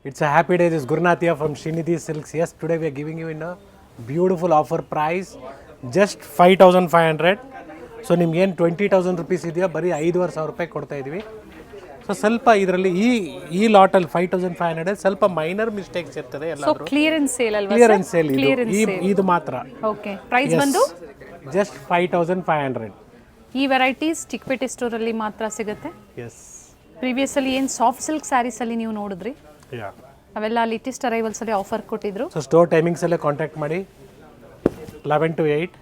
It's a happy day. This is Gurnath here from Srinidhi Silks. Yes, today we are giving you in a beautiful offer price, just 5,500. So ನಿಮ್ಗೇನು 20,000 rupees ಇದೆಯಾ, ಬರೀ 5,500 ರೂಪಾಯಿ ಕೊಡ್ತಾ ಇದ್ದೀವಿ. So ಸ್ವಲ್ಪ ಇದರಲ್ಲಿ ಈ ಲಾಟಲ್ಲಿ 5,500 ಸ್ವಲ್ಪ ಮೈನರ್ ಮಿಸ್ಟೇಕ್ಸ್ ಇರ್ತದೆ ಎಲ್ಲ. ಕ್ಲಿಯರೆನ್ಸ್ ಸೇಲ್ ಅಲ್ವಾ? ಕ್ಲಿಯರೆನ್ಸ್ ಸೇಲ್ ಇದು ಮಾತ್ರ. ಓಕೆ, ಪ್ರೈಸ್ ಬಂದು ಜಸ್ಟ್ 5,500. ಈ ವೆರೈಟೀಸ್ ಚಿಕ್ಕಪೇಟೆ ಸ್ಟೋರಲ್ಲಿ ಮಾತ್ರ ಸಿಗುತ್ತೆ. ಎಸ್, ಪ್ರೀವಿಯಸ್ ಅಲ್ಲಿ ಏನು ಸಾಫ್ಟ್ ಸಿಲ್ಕ್ ಸ್ಯಾರೀಸ್ ಅಲ್ಲಿ ನೀವು ನೋಡಿದ್ರಿ, ಅವೆಲ್ಲ ಲೇಟೆಸ್ಟ್ ಅರೈವಲ್ಸ್ ಅಲ್ಲಿ ಆಫರ್ ಕೊಟ್ಟಿದ್ರು. ಸೊ ಸ್ಟೋರ್ ಟೈಮಿಂಗ್ಸ್ ಅಲ್ಲೇ ಕಾಂಟ್ಯಾಕ್ಟ್ ಮಾಡಿ 11 to 8.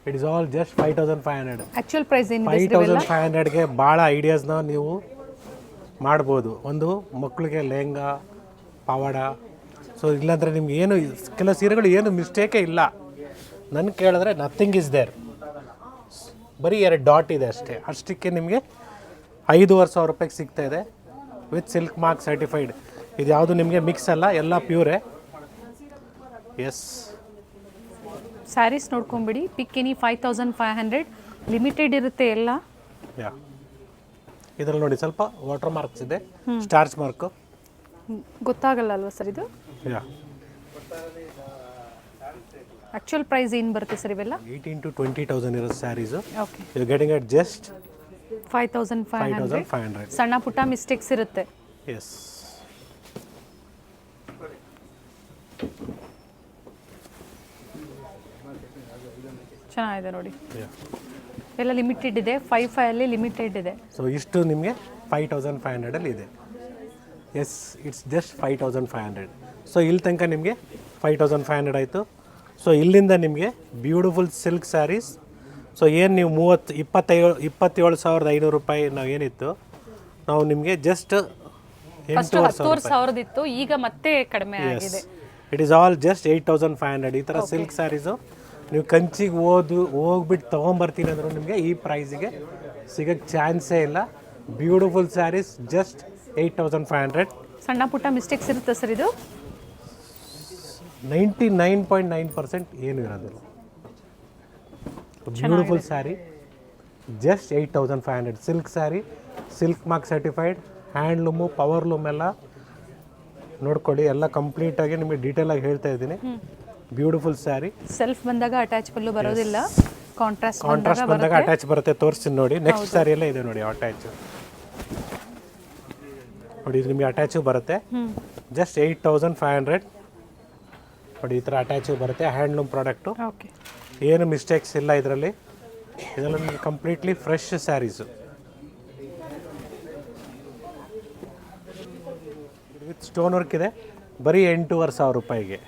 It is all just 5,500. Actual price ಏನು? 5,500ಗೆ ಭಾಳ ಐಡಿಯಾಸ್ನ ನೀವು ಮಾಡ್ಬೋದು. ಒಂದು ಮಕ್ಕಳಿಗೆ ಲೆಹಂಗಾ, ಪವಾಡ. ಸೊ ಇಲ್ಲಾಂದರೆ ನಿಮ್ಗೆ ಏನು ಕೆಲವು ಸೀರೆಗಳು ಏನು ಮಿಸ್ಟೇಕೇ ಇಲ್ಲ. ನನ್ನ ಕೇಳಿದ್ರೆ ನಥಿಂಗ್ ಇಸ್ ದೇರ್, ಬರೀ 2 ಡಾಟ್ ಇದೆ ಅಷ್ಟೇ. ಅಷ್ಟಕ್ಕೆ ನಿಮಗೆ 5,500 ರೂಪಾಯಿಗೆ ಸಿಗ್ತಾ ಇದೆ ವಿತ್ ಸಿಲ್ಕ್ ಮಾರ್ಕ್ ಸರ್ಟಿಫೈಡ್. ಇದು ಯಾವುದು ನಿಮಗೆ ಮಿಕ್ಸ್ ಅಲ್ಲ, ಎಲ್ಲ ಪ್ಯೂರೇ. ಎಸ್, ಸ್ಯಾರೀಸ್ ನೋಡ್ಕೊಂಬಿಡಿ. ಪಿಕ್ ಎನಿ 5,500 ಲಿಮಿಟೆಡ್ ಇರುತ್ತೆ ಎಲ್ಲ. ಯಾ, ಇದರಲ್ಲಿ ನೋಡಿ ಸ್ವಲ್ಪ ವಾಟರ್ ಮಾರ್ಕ್ಸ್ ಇದೆ, ಸ್ಟಾರ್ಚ್ ಮಾರ್ಕು. ಗೊತ್ತಾಗಲ್ಲ ಅಲ್ವಾ ಸರ್ ಇದು? ಯಾ, ಆಕ್ಚುಯಲ್ ಪ್ರೈಸ್ ಏನು ಬರುತ್ತೆ ಸರ್ ಇವೆಲ್ಲ? 18,000 to 20,000 ಇರೋ saris. Okay, you getting it just 5,500. ಸಣ್ಣ ಪುಟ್ಟ ಮಿಸ್ಟೇಕ್ಸ್ ಇರುತ್ತೆ. ಎಸ್, ಚೆನ್ನಾಗಿದೆ ನೋಡಿ. ಎಲ್ಲ ಲಿಮಿಟೆಡ್ ಇದೆ, 5,500 ಅಲ್ಲಿ ಲಿಮಿಟೆಡ್ ಇದೆ. ಸೊ ಇಷ್ಟು ನಿಮಗೆ 5,500 ಇದೆ. S, it's just 5,500. ಸೊ ಇಲ್ಲಿ ತನಕ ನಿಮಗೆ 5,500 ಆಯಿತು. ಸೊ ಇಲ್ಲಿಂದ ನಿಮಗೆ ಬ್ಯೂಟಿಫುಲ್ ಸಿಲ್ಕ್ ಸ್ಯಾರೀಸ್. ಸೊ ಏನು ನೀವು 27,500 ರೂಪಾಯಿ ನಾವು ಏನಿತ್ತು, ನಾವು ನಿಮಗೆ ಜಸ್ಟ್ 10,000 ಇತ್ತು, ಈಗ ಮತ್ತೆ ಕಡಿಮೆ ಆಗಿದೆ. It is all just 8,500. ಈ ಥರ ಸಿಲ್ಕ್ ಸ್ಯಾರೀಸು ನೀವು ಕಂಚಿಗೆ ಹೋಗ್ಬಿಟ್ಟು ತೊಗೊಂಬರ್ತೀನಿ ಅಂದರೂ ನಿಮಗೆ ಈ ಪ್ರೈಸಿಗೆ ಸಿಗೋಕ್ಕೆ ಚಾನ್ಸೇ ಇಲ್ಲ. Beautiful saris just 8,500. ಸಣ್ಣ ಪುಟ್ಟ ಮಿಸ್ಟೇಕ್ಸ್ ಇರುತ್ತೆ ಸರ್ ಇದು? 99.9% ಏನು ಇರೋದಿಲ್ಲ. Beautiful sari just 8,500. Silk sari, silk mark certified, handloom, powerloom ಎಲ್ಲ ನೋಡ್ಕೊಳ್ಳಿ. ಎಲ್ಲ ಕಂಪ್ಲೀಟಾಗಿ ನಿಮಗೆ ಡೀಟೇಲಾಗಿ ಹೇಳ್ತಾ ಇದ್ದೀನಿ. ಬ್ಯೂಟಿಫುಲ್ ಸ್ಯಾರಿ. ಸೆಲ್ಫ್ ಬಂದಾಗ ಅಟ್ಯಾಚ್ ಪಲ್ಲು ಬರೋದಿಲ್ಲ, ಕಾಂಟ್ರಾಸ್ಟ್ ಬಂದಾಗ ಅಟ್ಯಾಚ್ ಬರುತ್ತೆ. ತೋರಿಸ್ತೀನಿ ನೋಡಿ. ನೆಕ್ಸ್ಟ್ ಸ್ಯಾರಿ ಎಲ್ಲ ಇದೆ ನೋಡಿ ಅಟ್ಯಾಚ್ ನೋಡಿ. ಇದು ನಿಮಗೆ ಅಟ್ಯಾಚು ಬರುತ್ತೆ ಜಸ್ಟ್ 8,500 ನೋಡಿ. ಈ ಥರ ಅಟ್ಯಾಚು ಬರುತ್ತೆ, ಹ್ಯಾಂಡ್ಲೂಮ್ ಪ್ರಾಡಕ್ಟು. ಓಕೆ, ಏನು ಮಿಸ್ಟೇಕ್ಸ್ ಇಲ್ಲ ಇದರಲ್ಲಿ. ಇದೆಲ್ಲ ನಿಮಗೆ completely fresh saris with stone work ಇದೆ. ಬರೀ 8,500 ರೂಪಾಯಿಗೆ.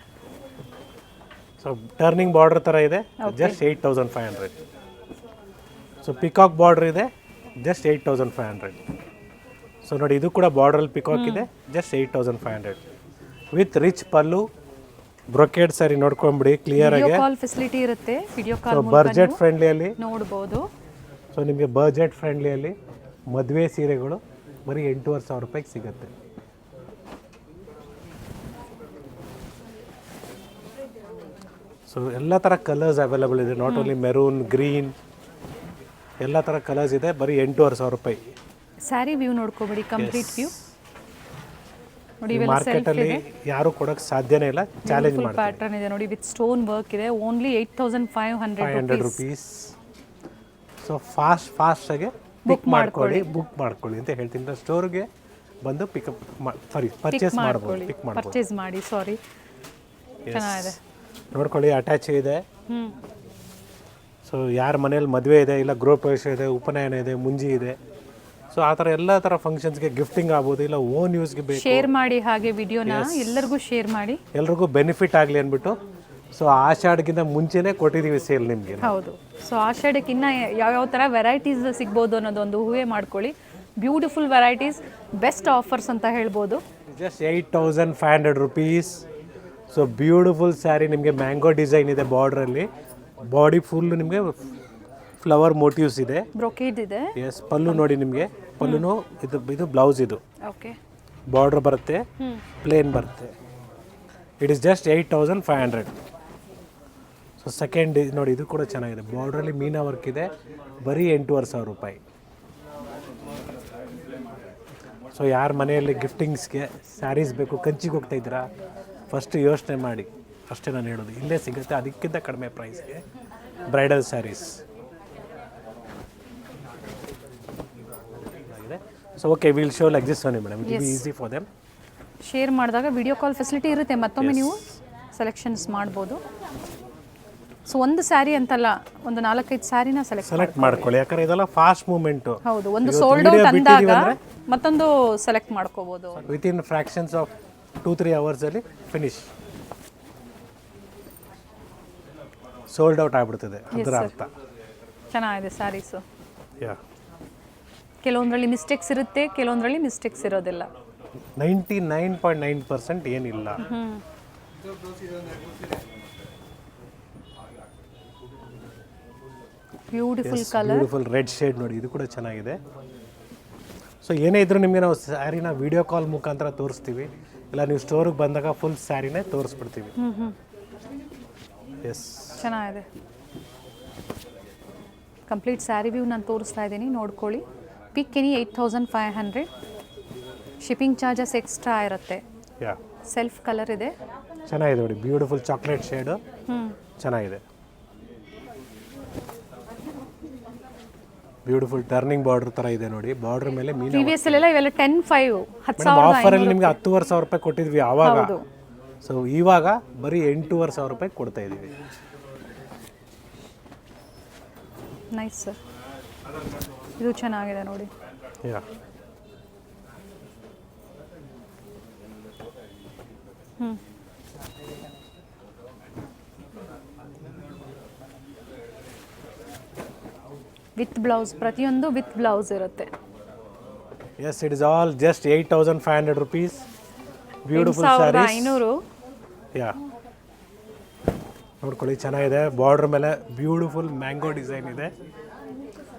ಸೊ ಟರ್ನಿಂಗ್ ಬಾರ್ಡರ್ ಥರ ಇದೆ, ಜಸ್ಟ್ 8,500. ಸೊ ಪಿಕಾಕ್ ಬಾರ್ಡರ್ ಇದೆ, ಜಸ್ಟ್ 8,500. ಸೊ ನೋಡಿ, ಇದು ಕೂಡ ಬಾರ್ಡ್ರಲ್ಲಿ ಪಿಕಾಕ್ ಇದೆ, just 8,500 with rich pallu, brocade sari. ನೋಡ್ಕೊಂಬಿಡಿ ಕ್ಲಿಯರ್ ಆಗಿ. ಕಾಲ್ ಫೆಸಿಲಿಟಿ ಇರುತ್ತೆ, ವಿಡಿಯೋ ಕಾಲ್ ಬಜೆಟ್ ಫ್ರೆಂಡ್ಲಿಯಲ್ಲಿ ನೋಡ್ಬೋದು. ಸೊ ನಿಮಗೆ ಬಜೆಟ್ ಫ್ರೆಂಡ್ಲಿಯಲ್ಲಿ ಮದುವೆ ಸೀರೆಗಳು ಬರೀ 8,500 ರೂಪಾಯಿಗೆ ಸಿಗುತ್ತೆ. ಸೊ ಎಲ್ಲ ಥರ ಕಲರ್ಸ್ ಅವೈಲೇಬಲ್ ಇದೆ. ನಾಟ್ ಓನ್ಲಿ ಮೆರೂನ್, ಗ್ರೀನ್, ಎಲ್ಲ ಥರ ಕಲರ್ಸ್ ಇದೆ. ಬರೀ 8,500 ರೂಪಾಯಿ. ಸ್ಯಾರಿ ವ್ಯೂ ನೋಡ್ಕೊಬೇಡಿ, ಕಂಪ್ಲೀಟ್ ವ್ಯೂ ನೋಡಿ. ಮಾರ್ಕೆಟಲ್ಲಿ ಯಾರು ಕೊಡೋಕ್ಕೆ ಸಾಧ್ಯನೇ ಇಲ್ಲ. ಚಾಲೆಂಜ್ ಮಾಡಿ. ಪ್ಯಾಟರ್ನ್ ಇದೆ ನೋಡಿ, ವಿತ್ ಸ್ಟೋನ್ ವರ್ಕ್ ಇದೆ. Only 8,500 rupees. ಸೊ ಫಾಸ್ಟಾಗಿ ಬುಕ್ ಮಾಡ್ಕೊಳ್ಳಿ ಅಂತ ಹೇಳ್ತೀನಿ. ಸ್ಟೋರ್ಗೆ ಬಂದು ಪರ್ಚೇಸ್ ಮಾಡ್ಬೋದು, ಪಿಕ್ ಮಾಡ್ಬೋದು. ಪರ್ಚೇಸ್ ಮಾಡಿ. ಸಾರಿ, ಚೆನ್ನಾಗಿದೆ ನೋಡ್ಕೊಳ್ಳಿ. ಅಟ್ಯಾಚ್ ಇದೆ. ಸೊ ಯಾರ ಮನೇಲಿ ಮದುವೆ ಇದೆ, ಇಲ್ಲ ಗೃಹ ಪ್ರವೇಶ ಇದೆ, ಉಪನಯನ ಇದೆ, ಮುಂಜಿ ಇದೆ, ಸೊ ಆ ಥರ ಎಲ್ಲ ಥರ ಫಂಕ್ಷನ್ಸ್ಗೆ ಗಿಫ್ಟಿಂಗ್ ಆಗ್ಬೋದು, ಇಲ್ಲ ಓನ್ ಯೂಸ್ಗೆ ಬೇಕು. ಶೇರ್ ಮಾಡಿ ಹಾಗೆ ವಿಡಿಯೋನ ಎಲ್ಲರಿಗೂ ಶೇರ್ ಮಾಡಿ, ಎಲ್ರಿಗೂ ಬೆನಿಫಿಟ್ ಆಗಲಿ ಅಂದ್ಬಿಟ್ಟು. ಸೊ ಆಷಾಢಕ್ಕಿಂತ ಮುಂಚೆನೇ ಕೊಟ್ಟಿದ್ದೀವಿ ಸೇಲ್ ನಿಮಗೆ. ಹೌದು. ಸೊ ಆಷಾಢಕ್ಕೆ ಇನ್ನು ಯಾವ್ಯಾವ ಥರ ವೆರೈಟೀಸ್ ಸಿಗ್ಬೋದು ಅನ್ನೋದೊಂದು ಊಹೆ ಮಾಡ್ಕೊಳ್ಳಿ. ಬ್ಯೂಟಿಫುಲ್ ವೆರೈಟೀಸ್, ಬೆಸ್ಟ್ ಆಫರ್ಸ್ ಅಂತ ಹೇಳ್ಬೋದು. Just 8,500 rupees. So beautiful sari. ನಿಮಗೆ ಮ್ಯಾಂಗೋ ಡಿಸೈನ್ ಇದೆ ಬಾರ್ಡ್ರಲ್ಲಿ. ಬಾಡಿ ಫುಲ್ ನಿಮಗೆ ಫ್ಲವರ್ ಮೋಟಿವ್ಸ್ ಇದೆ, ಬ್ರೊಕೇಡ್ ಇದೆ. ಎಸ್, ಪಲ್ಲು ನೋಡಿ ನಿಮಗೆ. ಪಲ್ಲುನು ಇದು ಬ್ಲೌಸ್. ಇದು ಓಕೆ, ಬಾರ್ಡರ್ ಬರುತ್ತೆ, ಪ್ಲೇನ್ ಬರುತ್ತೆ. It is just 8,500. So second ನೋಡಿ, ಇದು ಕೂಡ ಚೆನ್ನಾಗಿದೆ. ಬಾರ್ಡ್ರಲ್ಲಿ ಮೀನಾ ವರ್ಕ್ ಇದೆ, ಬರೀ 8,500 ರೂಪಾಯಿ. ಸೊ ಯಾರ ಮನೆಯಲ್ಲಿ ಗಿಫ್ಟಿಂಗ್ಸ್ಗೆ ಸ್ಯಾರೀಸ್ ಬೇಕು, ಕಂಚಿಗೆ ಹೋಗ್ತಾ ಇದ್ದೀರಾ, ಫಸ್ಟ್ ಯೋಚನೆ ಮಾಡಿ. ಅಷ್ಟೇ ನಾನು ಹೇಳೋದು. ಇಲ್ಲೇ ಸಿಗುತ್ತೆ ಅದಕ್ಕಿಂತ ಕಡಿಮೆ ಪ್ರೈಸ್ಗೆ ಬ್ರೈಡಲ್ ಸ್ಯಾರೀಸ್ ಆಗಿದೆ. So okay, will show like this only madam, it will be easy for them. Share ಮಾಡಿದಾಗ ವಿಡಿಯೋ ಕಾಲ್ ಫೆಸಿಲಿಟಿ ಇರುತ್ತೆ, ಮತ್ತೊಮ್ಮೆ ನೀವು ಸೆಲೆಕ್ಷನ್ಸ್ ಮಾಡ್ಬೋದು. ಸೊ ಒಂದು ಸ್ಯಾರಿ ಅಂತಲ್ಲ, ಒಂದು 4-5 ಸ್ಯಾರಿನ ಸೆಲೆಕ್ಟ್ ಮಾಡ್ಕೊಳ್ಳಿ, ಯಾಕಂದ್ರೆ ಇದೆಲ್ಲ ಫಾಸ್ಟ್ ಮೂವ್ಮೆಂಟು. ಹೌದು, ಒಂದು ಸೋಲ್ಡ್ ಔಟ್ ಅಂದಾಗ ಮತ್ತೊಂದು ಸೆಲೆಕ್ಟ್ ಮಾಡ್ಕೋಬೋದು. ವಿತಿನ್ ಫ್ರಾಕ್ಷನ್ಸ್ ಆಫ್ 2-3 ಅವರ್ಸಲ್ಲಿ ಫಿನಿಶ್, ಸೋಲ್ಡ್ ಔಟ್ ಆಗ್ಬಿಡ್ತದೆ ಅದರ ಅರ್ಥ. ಚೆನ್ನಾಗಿದೆ ಸ್ಯಾರೀಸು. ಯಾ, ಕೆಲವೊಂದರಲ್ಲಿ ಮಿಸ್ಟೇಕ್ಸ್ ಇರುತ್ತೆ, ಕೆಲವೊಂದರಲ್ಲಿ ಮಿಸ್ಟೇಕ್ಸ್ ಇರೋದಿಲ್ಲ. 99.9% ಏನಿಲ್ಲ. Beautiful colour, beautiful red shade ನೋಡಿ, ಇದು ಕೂಡ ಚೆನ್ನಾಗಿದೆ. ಸೊ ಏನೇ ಇದ್ರೂ ನಿಮಗೆ ನಾವು ಸ್ಯಾರಿನ ವಿಡಿಯೋ ಕಾಲ್ ಮುಖಾಂತರ ತೋರಿಸ್ತೀವಿ, ಇಲ್ಲ ನೀವು ಸ್ಟೋರಿಗೆ ಬಂದಾಗ ಫುಲ್ ಸ್ಯಾರಿನೇ ತೋರಿಸ್ಬಿಡ್ತೀವಿ. ಎಸ್, ಚೆನ್ನಾಗಿದೆ. ಕಂಪ್ಲೀಟ್ ಸ್ಯಾರಿ ವ್ಯೂ ನಾನು ತೋರಿಸ್ತಾ ಇದ್ದೀನಿ, ನೋಡ್ಕೊಳ್ಳಿ. ಪಿಕ್ ಎನಿ 8500, ಶಿಪ್ಪಿಂಗ್ ಚಾರ್ಜಸ್ ಎಕ್ಸ್ಟ್ರಾ ಇರುತ್ತೆ. ಯಾ, ಸೆಲ್ಫ್ ಕಲರ್ ಇದೆ, ಚೆನ್ನಾಗಿದೆ ನೋಡಿ, ಬ್ಯೂಟಿಫುಲ್ ಚಾಕ್ಲೇಟ್ ಶೇಡು ಚೆನ್ನಾಗಿದೆ. ಬ್ಯೂಟಿಫುಲ್ ಟರ್ನಿಂಗ್ ಬಾರ್ಡರ್ ಥರ ಇದೆ ನೋಡಿ, ಬಾರ್ಡರ್ ಮೇಲೆ ಮೀನು. ಪ್ರೀವಿಯಸ್ ಅಲ್ಲೆಲ್ಲ ಇವೆಲ್ಲ 10,500 ಆಫರಲ್ಲಿ ನಿಮಗೆ 10,500 ರೂಪಾಯಿ ಕೊಟ್ಟಿದ್ವಿ ಆವಾಗ. ಸೊ ಇವಾಗ ಬರೀ 8,500 ರೂಪಾಯಿ ಕೊಡ್ತಾ ಇದ್ದೀವಿ. ನೈಸ್ ಸರ್, ಇದು ಚೆನ್ನಾಗಿದೆ ನೋಡಿ. ಯಾ, ವಿತ್ ಬ್ಲೌಸ್, ಪ್ರತಿಯೊಂದು ವಿತ್ ಬ್ಲೌಸ್ ಇರುತ್ತೆ. Yes, it is all just 8,500 rupees. Beautiful saris. 500. Yeah, ನೋಡ್ಕೊಳ್ಳಿ, ಚೆನ್ನಾಗಿದೆ. ಬಾರ್ಡರ್ ಮೇಲೆ ಬ್ಯೂಟಿಫುಲ್ ಮ್ಯಾಂಗೋ ಡಿಸೈನ್ ಇದೆ.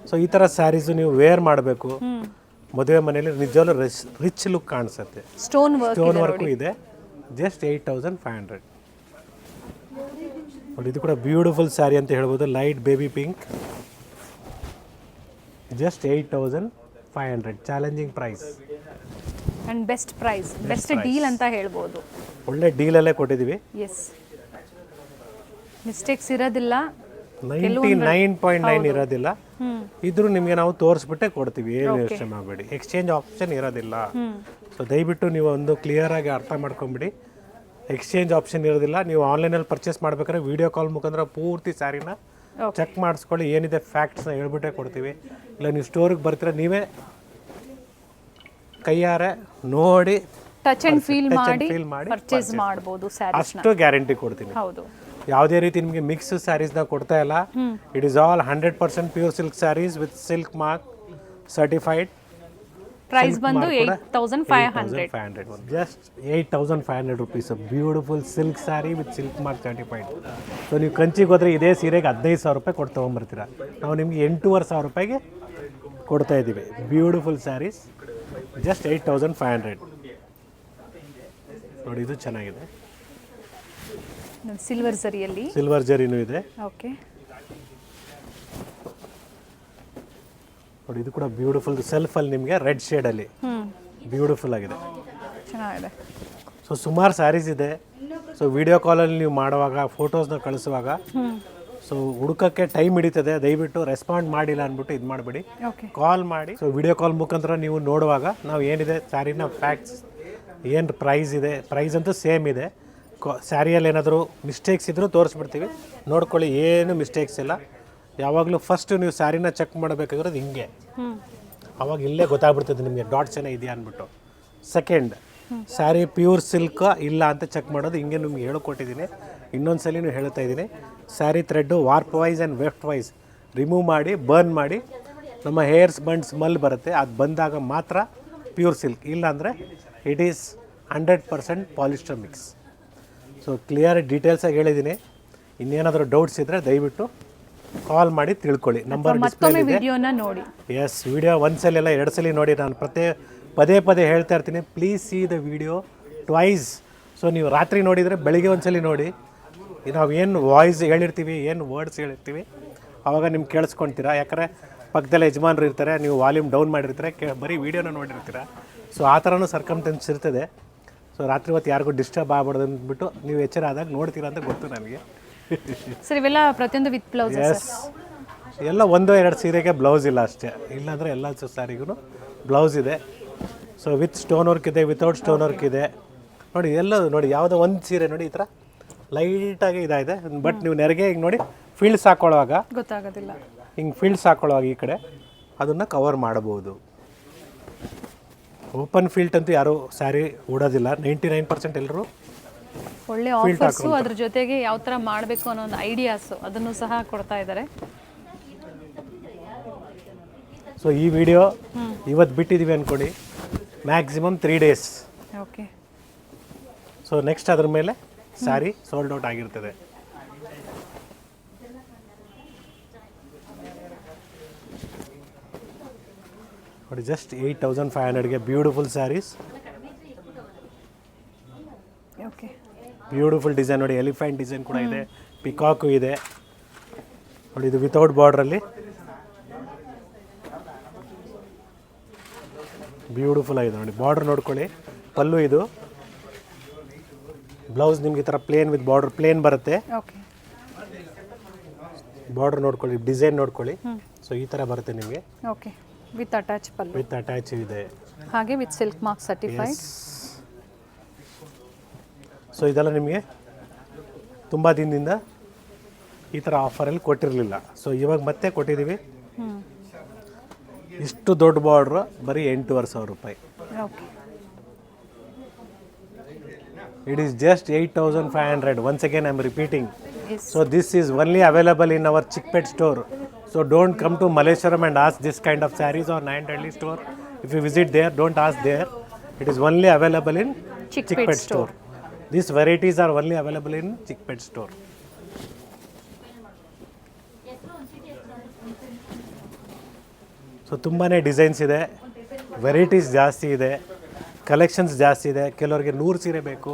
ಸೊ ಈ ಥರ ಸ್ಯಾರೀಸು ನೀವು ವೇರ್ ಮಾಡಬೇಕು ಮದುವೆ ಮನೆಯಲ್ಲಿ, ನಿಜವಾಗ್ಲೂ ರಿಚ್ ಲುಕ್ ಕಾಣಿಸುತ್ತೆ. ಸ್ಟೋನ್ ವರ್ಕು ಇದೆ. ಜಸ್ಟ್ 8,500 ನೋಡಿ. ಇದು ಕೂಡ ಬ್ಯೂಟಿಫುಲ್ ಸ್ಯಾರಿ ಅಂತ ಹೇಳ್ಬೋದು, light baby pink. Just 8,500, challenging price and best price, best deal ಅಂತ ಹೇಳ್ಬೋದು. ಒಳ್ಳೆ ಡೀಲಲ್ಲೇ ಕೊಟ್ಟಿದ್ದೀವಿ. ಎಸ್, ಮಿಸ್ಟೇಕ್ಸ್ ಇರೋದಿಲ್ಲ, 99.9 ಇರೋದಿಲ್ಲ. ಇದ್ರೂ ನಿಮಗೆ ನಾವು ತೋರಿಸ್ಬಿಟ್ಟೆ ಕೊಡ್ತೀವಿ, ಏನು ಯೋಚನೆ ಮಾಡಬೇಡಿ. ಎಕ್ಸ್ಚೇಂಜ್ ಆಪ್ಷನ್ ಇರೋದಿಲ್ಲ. ಸೊ ದಯವಿಟ್ಟು ನೀವು ಒಂದು ಕ್ಲಿಯರ್ ಆಗಿ ಅರ್ಥ ಮಾಡ್ಕೊಂಬಿಡಿ, ಎಕ್ಸ್ಚೇಂಜ್ ಆಪ್ಷನ್ ಇರೋದಿಲ್ಲ. ನೀವು ಆನ್ಲೈನಲ್ಲಿ ಪರ್ಚೇಸ್ ಮಾಡ್ಬೇಕಾದ್ರೆ ವಿಡಿಯೋ ಕಾಲ್ ಮುಖಾಂತರ ಪೂರ್ತಿ ಸ್ಯಾರಿನ ಚೆಕ್ ಮಾಡಿಸ್ಕೊಳ್ಳಿ, ಏನಿದೆ ಫ್ಯಾಕ್ಟ್ಸ್ನ ಹೇಳ್ಬಿಟ್ಟೆ ಕೊಡ್ತೀವಿ. ಇಲ್ಲ ನೀವು ಸ್ಟೋರಿಗೆ ಬರ್ತೀರ, ನೀವೇ ಕೈಯಾರೆ ನೋಡಿ ಟಚ್ ಅಂಡ್ ಫೀಲ್ ಮಾಡಿ ಪರ್ಚೇಸ್ ಮಾಡಬಹುದು. ಅಷ್ಟು ಗ್ಯಾರಂಟಿ ಕೊಡ್ತೀನಿ. ಹೌದು, ಯಾವುದೇ ರೀತಿ ನಿಮಗೆ ಮಿಕ್ಸ್ ಸ್ಯಾರೀಸ್ನ ಕೊಡ್ತಾ ಇಲ್ಲ. It is all 100% pure silk saris with silk mark certified. Price ಬಂದು 8,500. Just 8,500 rupees. Beautiful silk sari with silk mark certified. So ನೀವು ಕಂಚಿಗೆ ಹೋದರೆ ಇದೇ ಸೀರೆಗೆ 15,000 ರೂಪಾಯಿ ಕೊಟ್ಟು ತೊಗೊಂಬರ್ತೀರ. ನಾವು ನಿಮಗೆ 8,500 ರೂಪಾಯಿಗೆ ಕೊಡ್ತಾ ಇದ್ದೀವಿ. ಬ್ಯೂಟಿಫುಲ್ ಸ್ಯಾರೀಸ್, ಜಸ್ಟ್ 8,500 ನೋಡಿ. ಇದು ಚೆನ್ನಾಗಿದೆ, ಸಿಲ್ವರ್ ಜರಿಯಲ್ಲಿ, ಸಿಲ್ವರ್ ಜರಿನೂ ಇದೆ. ಓಕೆ ನೋಡಿ, ಇದು ಕೂಡ ಬ್ಯೂಟಿಫುಲ್ ಸೆಲ್ಫಲ್ಲಿ ನಿಮಗೆ ರೆಡ್ ಶೇಡಲ್ಲಿ ಬ್ಯೂಟಿಫುಲ್ ಆಗಿದೆ, ಚೆನ್ನಾಗಿದೆ. ಸೊ ಸುಮಾರು ಸ್ಯಾರೀಸ್ ಇದೆ. ಸೊ ವಿಡಿಯೋ ಕಾಲಲ್ಲಿ ನೀವು ಮಾಡುವಾಗ, ಫೋಟೋಸ್ನ ಕಳಿಸುವಾಗ ಸೊ ಹುಡುಕಕ್ಕೆ ಟೈಮ್ ಹಿಡಿತದೆ. ದಯವಿಟ್ಟು ರೆಸ್ಪಾಂಡ್ ಮಾಡಿಲ್ಲ ಅಂದ್ಬಿಟ್ಟು ಇದು ಮಾಡಬೇಡಿ, ಕಾಲ್ ಮಾಡಿ. ಸೊ ವಿಡಿಯೋ ಕಾಲ್ ಮುಖಾಂತರ ನೀವು ನೋಡುವಾಗ ನಾವು ಏನಿದೆ ಸ್ಯಾರಿನ ಫ್ಯಾಕ್ಟ್ಸ್, ಏನು ಪ್ರೈಸ್ ಇದೆ, ಪ್ರೈಸ್ ಅಂತೂ ಸೇಮ್ ಇದೆ. ಸ್ಯಾರಿಯಲ್ಲಿ ಏನಾದರೂ ಮಿಸ್ಟೇಕ್ಸ್ ಇದ್ದರೂ ತೋರಿಸ್ಬಿಡ್ತೀವಿ, ನೋಡ್ಕೊಳ್ಳಿ. ಏನು ಮಿಸ್ಟೇಕ್ಸ್ ಇಲ್ಲ. ಯಾವಾಗಲೂ ಫಸ್ಟ್ ನೀವು ಸ್ಯಾರಿನ ಚೆಕ್ ಮಾಡಬೇಕಾಗಿರೋದು ಹಿಂಗೆ, ಅವಾಗ ಇಲ್ಲೇ ಗೊತ್ತಾಗ್ಬಿಡ್ತದೆ ನಿಮಗೆ ಡಾಟ್ಸ್ ಏನೋ ಇದೆಯಾ ಅಂದ್ಬಿಟ್ಟು. ಸೆಕೆಂಡ್, ಸ್ಯಾರಿ ಪ್ಯೂರ್ ಸಿಲ್ಕ್ ಇಲ್ಲ ಅಂತ ಚೆಕ್ ಮಾಡೋದು ಹಿಂಗೆ ನಿಮ್ಗೆ ಹೇಳ್ಕೊಟ್ಟಿದ್ದೀನಿ. ಇನ್ನೊಂದು ಸಲ ನೀವು ಹೇಳ್ತಾ ಇದ್ದೀನಿ, sari thread warp wise and weft wise remove ಮಾಡಿ ಬರ್ನ್ ಮಾಡಿ ನಮ್ಮ ಹೇರ್ಸ್ ಬಂಡ್ ಸ್ಮೆಲ್ ಬರುತ್ತೆ, ಅದು ಬಂದಾಗ ಮಾತ್ರ ಪ್ಯೂರ್ ಸಿಲ್ಕ್. ಇಲ್ಲಾಂದರೆ it is 100% polyester mix. So clear ಡೀಟೇಲ್ಸಾಗಿ ಹೇಳಿದ್ದೀನಿ. ಇನ್ನೇನಾದರೂ ಡೌಟ್ಸ್ ಇದ್ದರೆ ದಯವಿಟ್ಟು ಕಾಲ್ ಮಾಡಿ ತಿಳ್ಕೊಳ್ಳಿ. ನಂಬರ್ ಡಿಸ್ಪ್ಲೇ ವಿಡಿಯೋನ ನೋಡಿ. ಎಸ್, ವಿಡಿಯೋ ಒಂದ್ಸಲ ಎಲ್ಲ 2 ಸಲ ನೋಡಿ. ನಾನು ಪದೇ ಪದೇ ಹೇಳ್ತಾ ಇರ್ತೀನಿ, please C the video twice. So ನೀವು ರಾತ್ರಿ ನೋಡಿದರೆ ಬೆಳಿಗ್ಗೆ ಒಂದ್ಸಲಿ ನೋಡಿ. ನಾವು ಏನು ವಾಯ್ಸ್ ಹೇಳಿರ್ತೀವಿ, ಏನು ವರ್ಡ್ಸ್ ಹೇಳಿರ್ತೀವಿ, ಆವಾಗ ನಿಮ್ಗೆ ಕೇಳಿಸ್ಕೊಳ್ತೀರಾ. ಯಾಕಂದರೆ ಪಕ್ಕದಲ್ಲಿ ಯಜಮಾನ್ರು ಇರ್ತಾರೆ, ನೀವು ವಾಲ್ಯೂಮ್ ಡೌನ್ ಮಾಡಿರ್ತಾರೆ, ಬರೀ ವೀಡಿಯೋನ ನೋಡಿರ್ತೀರ. ಸೊ ಆ ಥರನೂ ಸರ್ಕಮ್ಟೆನ್ಸ್ ಇರ್ತದೆ. ಸೊ ರಾತ್ರಿ ಹೊತ್ತು ಯಾರಿಗೂ ಡಿಸ್ಟರ್ಬ್ ಆಗ್ಬಾರ್ದು ಅಂದ್ಬಿಟ್ಟು ನೀವು ಎಚ್ಚರ ಆದಾಗ ನೋಡ್ತೀರಾ ಅಂತ ಗೊತ್ತು ನನಗೆ. ಸರ್ ಇವೆಲ್ಲ ಪ್ರತಿಯೊಂದು ವಿತ್ ಬ್ಲೌಸ್ ಎಸ್, ಎಲ್ಲ 1-2 ಸೀರೆಗೆ ಬ್ಲೌಸ್ ಇಲ್ಲ ಅಷ್ಟೇ, ಇಲ್ಲಾಂದರೆ ಎಲ್ಲ ಸ್ಯಾರಿಗೂ ಬ್ಲೌಸ್ ಇದೆ. ಸೊ ವಿತ್ ಸ್ಟೋನ್ ವರ್ಕ್ ಇದೆ, ವಿತೌಟ್ ಸ್ಟೋನ್ ವರ್ಕ್ ಇದೆ. ನೋಡಿ ಎಲ್ಲದು ನೋಡಿ, ಯಾವುದೋ ಒಂದು ಸೀರೆ ನೋಡಿ ಈ ಥರ ಲೈಟಾಗಿ ಇದಾಗಿದೆ. ಬಟ್ ನೀವು ನೆರಿಗೆ ಹಿಂಗೆ ನೋಡಿ ಫೀಲ್ಡ್ಸ್ ಹಾಕೊಳ್ಳುವಾಗ ಗೊತ್ತಾಗೋದಿಲ್ಲ, ಹಿಂಗೆ ಫೀಲ್ಡ್ಸ್ ಹಾಕೊಳ್ಳುವಾಗ ಈ ಕಡೆ ಅದನ್ನು ಕವರ್ ಮಾಡಬಹುದು. ಓಪನ್ ಫೀಲ್ಡ್ ಅಂತೂ ಯಾರೂ ಸ್ಯಾರಿ ಉಡೋದಿಲ್ಲ, 99% ಎಲ್ಲರೂ. ಒಳ್ಳೆ ಆಫರ್ಸು, ಅದ್ರ ಜೊತೆಗೆ ಯಾವ ಥರ ಮಾಡಬೇಕು ಅನ್ನೋ ಒಂದು ಐಡಿಯಾಸು ಅದನ್ನು ಸಹ ಕೊಡ್ತಾ ಇದ್ದಾರೆ. ಸೊ ಈ ವಿಡಿಯೋ ಇವತ್ತು ಬಿಟ್ಟಿದ್ದೀವಿ ಅಂದ್ಕೊಳ್ಳಿ, maximum 3 days. Okay. So next ಅದ್ರ ಮೇಲೆ ಸ್ಯಾರಿ ಸೋಲ್ಡ್ ಔಟ್ ಆಗಿರ್ತದೆ. ನೋಡಿ ಜಸ್ಟ್ 8500ಗೆ beautiful saris, okay. Beautiful design ನೋಡಿ, ಎಲಿಫೆಂಟ್ ಡಿಸೈನ್ ಕೂಡ ಇದೆ, ಪಿಕಾಕು ಇದೆ ನೋಡಿ. ಇದು ವಿತೌಟ್ ಬಾರ್ಡ್ರಲ್ಲಿ ಬ್ಯೂಟಿಫುಲ್ ಆಗಿದೆ ನೋಡಿ. ಬಾರ್ಡರ್ ನೋಡ್ಕೊಳ್ಳಿ, ಪಲ್ಲು ಇದು, ಬ್ಲೌಸ್ ನಿಮ್ಗೆ ಈ ಥರ ಪ್ಲೇನ್ ವಿತ್ ಬಾರ್ಡರ್, ಪ್ಲೇನ್ ಬರುತ್ತೆ. ಓಕೆ. ಬಾರ್ಡರ್ ನೋಡ್ಕೊಳ್ಳಿ, ಡಿಸೈನ್ ನೋಡ್ಕೊಳ್ಳಿ. ಸೊ ಈ ಥರ ಬರುತ್ತೆ ನಿಮಗೆ. Okay. With attach pallu, with attach ಇದೆ, ಹಾಗೆ with silk mark certified. So ಇದೆಲ್ಲ ನಿಮಗೆ ತುಂಬ ದಿನದಿಂದ ಈ ಥರ ಆಫರಲ್ಲಿ ಕೊಟ್ಟಿರಲಿಲ್ಲ. ಸೊ ಇವಾಗ ಮತ್ತೆ ಕೊಟ್ಟಿದ್ದೀವಿ. ಇಷ್ಟು ದೊಡ್ಡ ಬಾರ್ಡ್ರು ಬರೀ 8500 ರೂಪಾಯಿ. Okay. It is just 8500. Once again I am repeating. Yes. So this is only available in our Chickpet store. So don't come to Malleshwaram and ask this kind of sarees or Nayantalli store. If you visit there, don't ask there. It is only available in Chickpet store. These varieties are only available in Chickpet store. So ತುಂಬಾ designs ಇದೆ, varieties ಜಾಸ್ತಿ ಇದೆ, collections ಜಾಸ್ತಿ ಇದೆ. ಕೆಲವರಿಗೆ 100 ಸೀರೆ ಬೇಕು,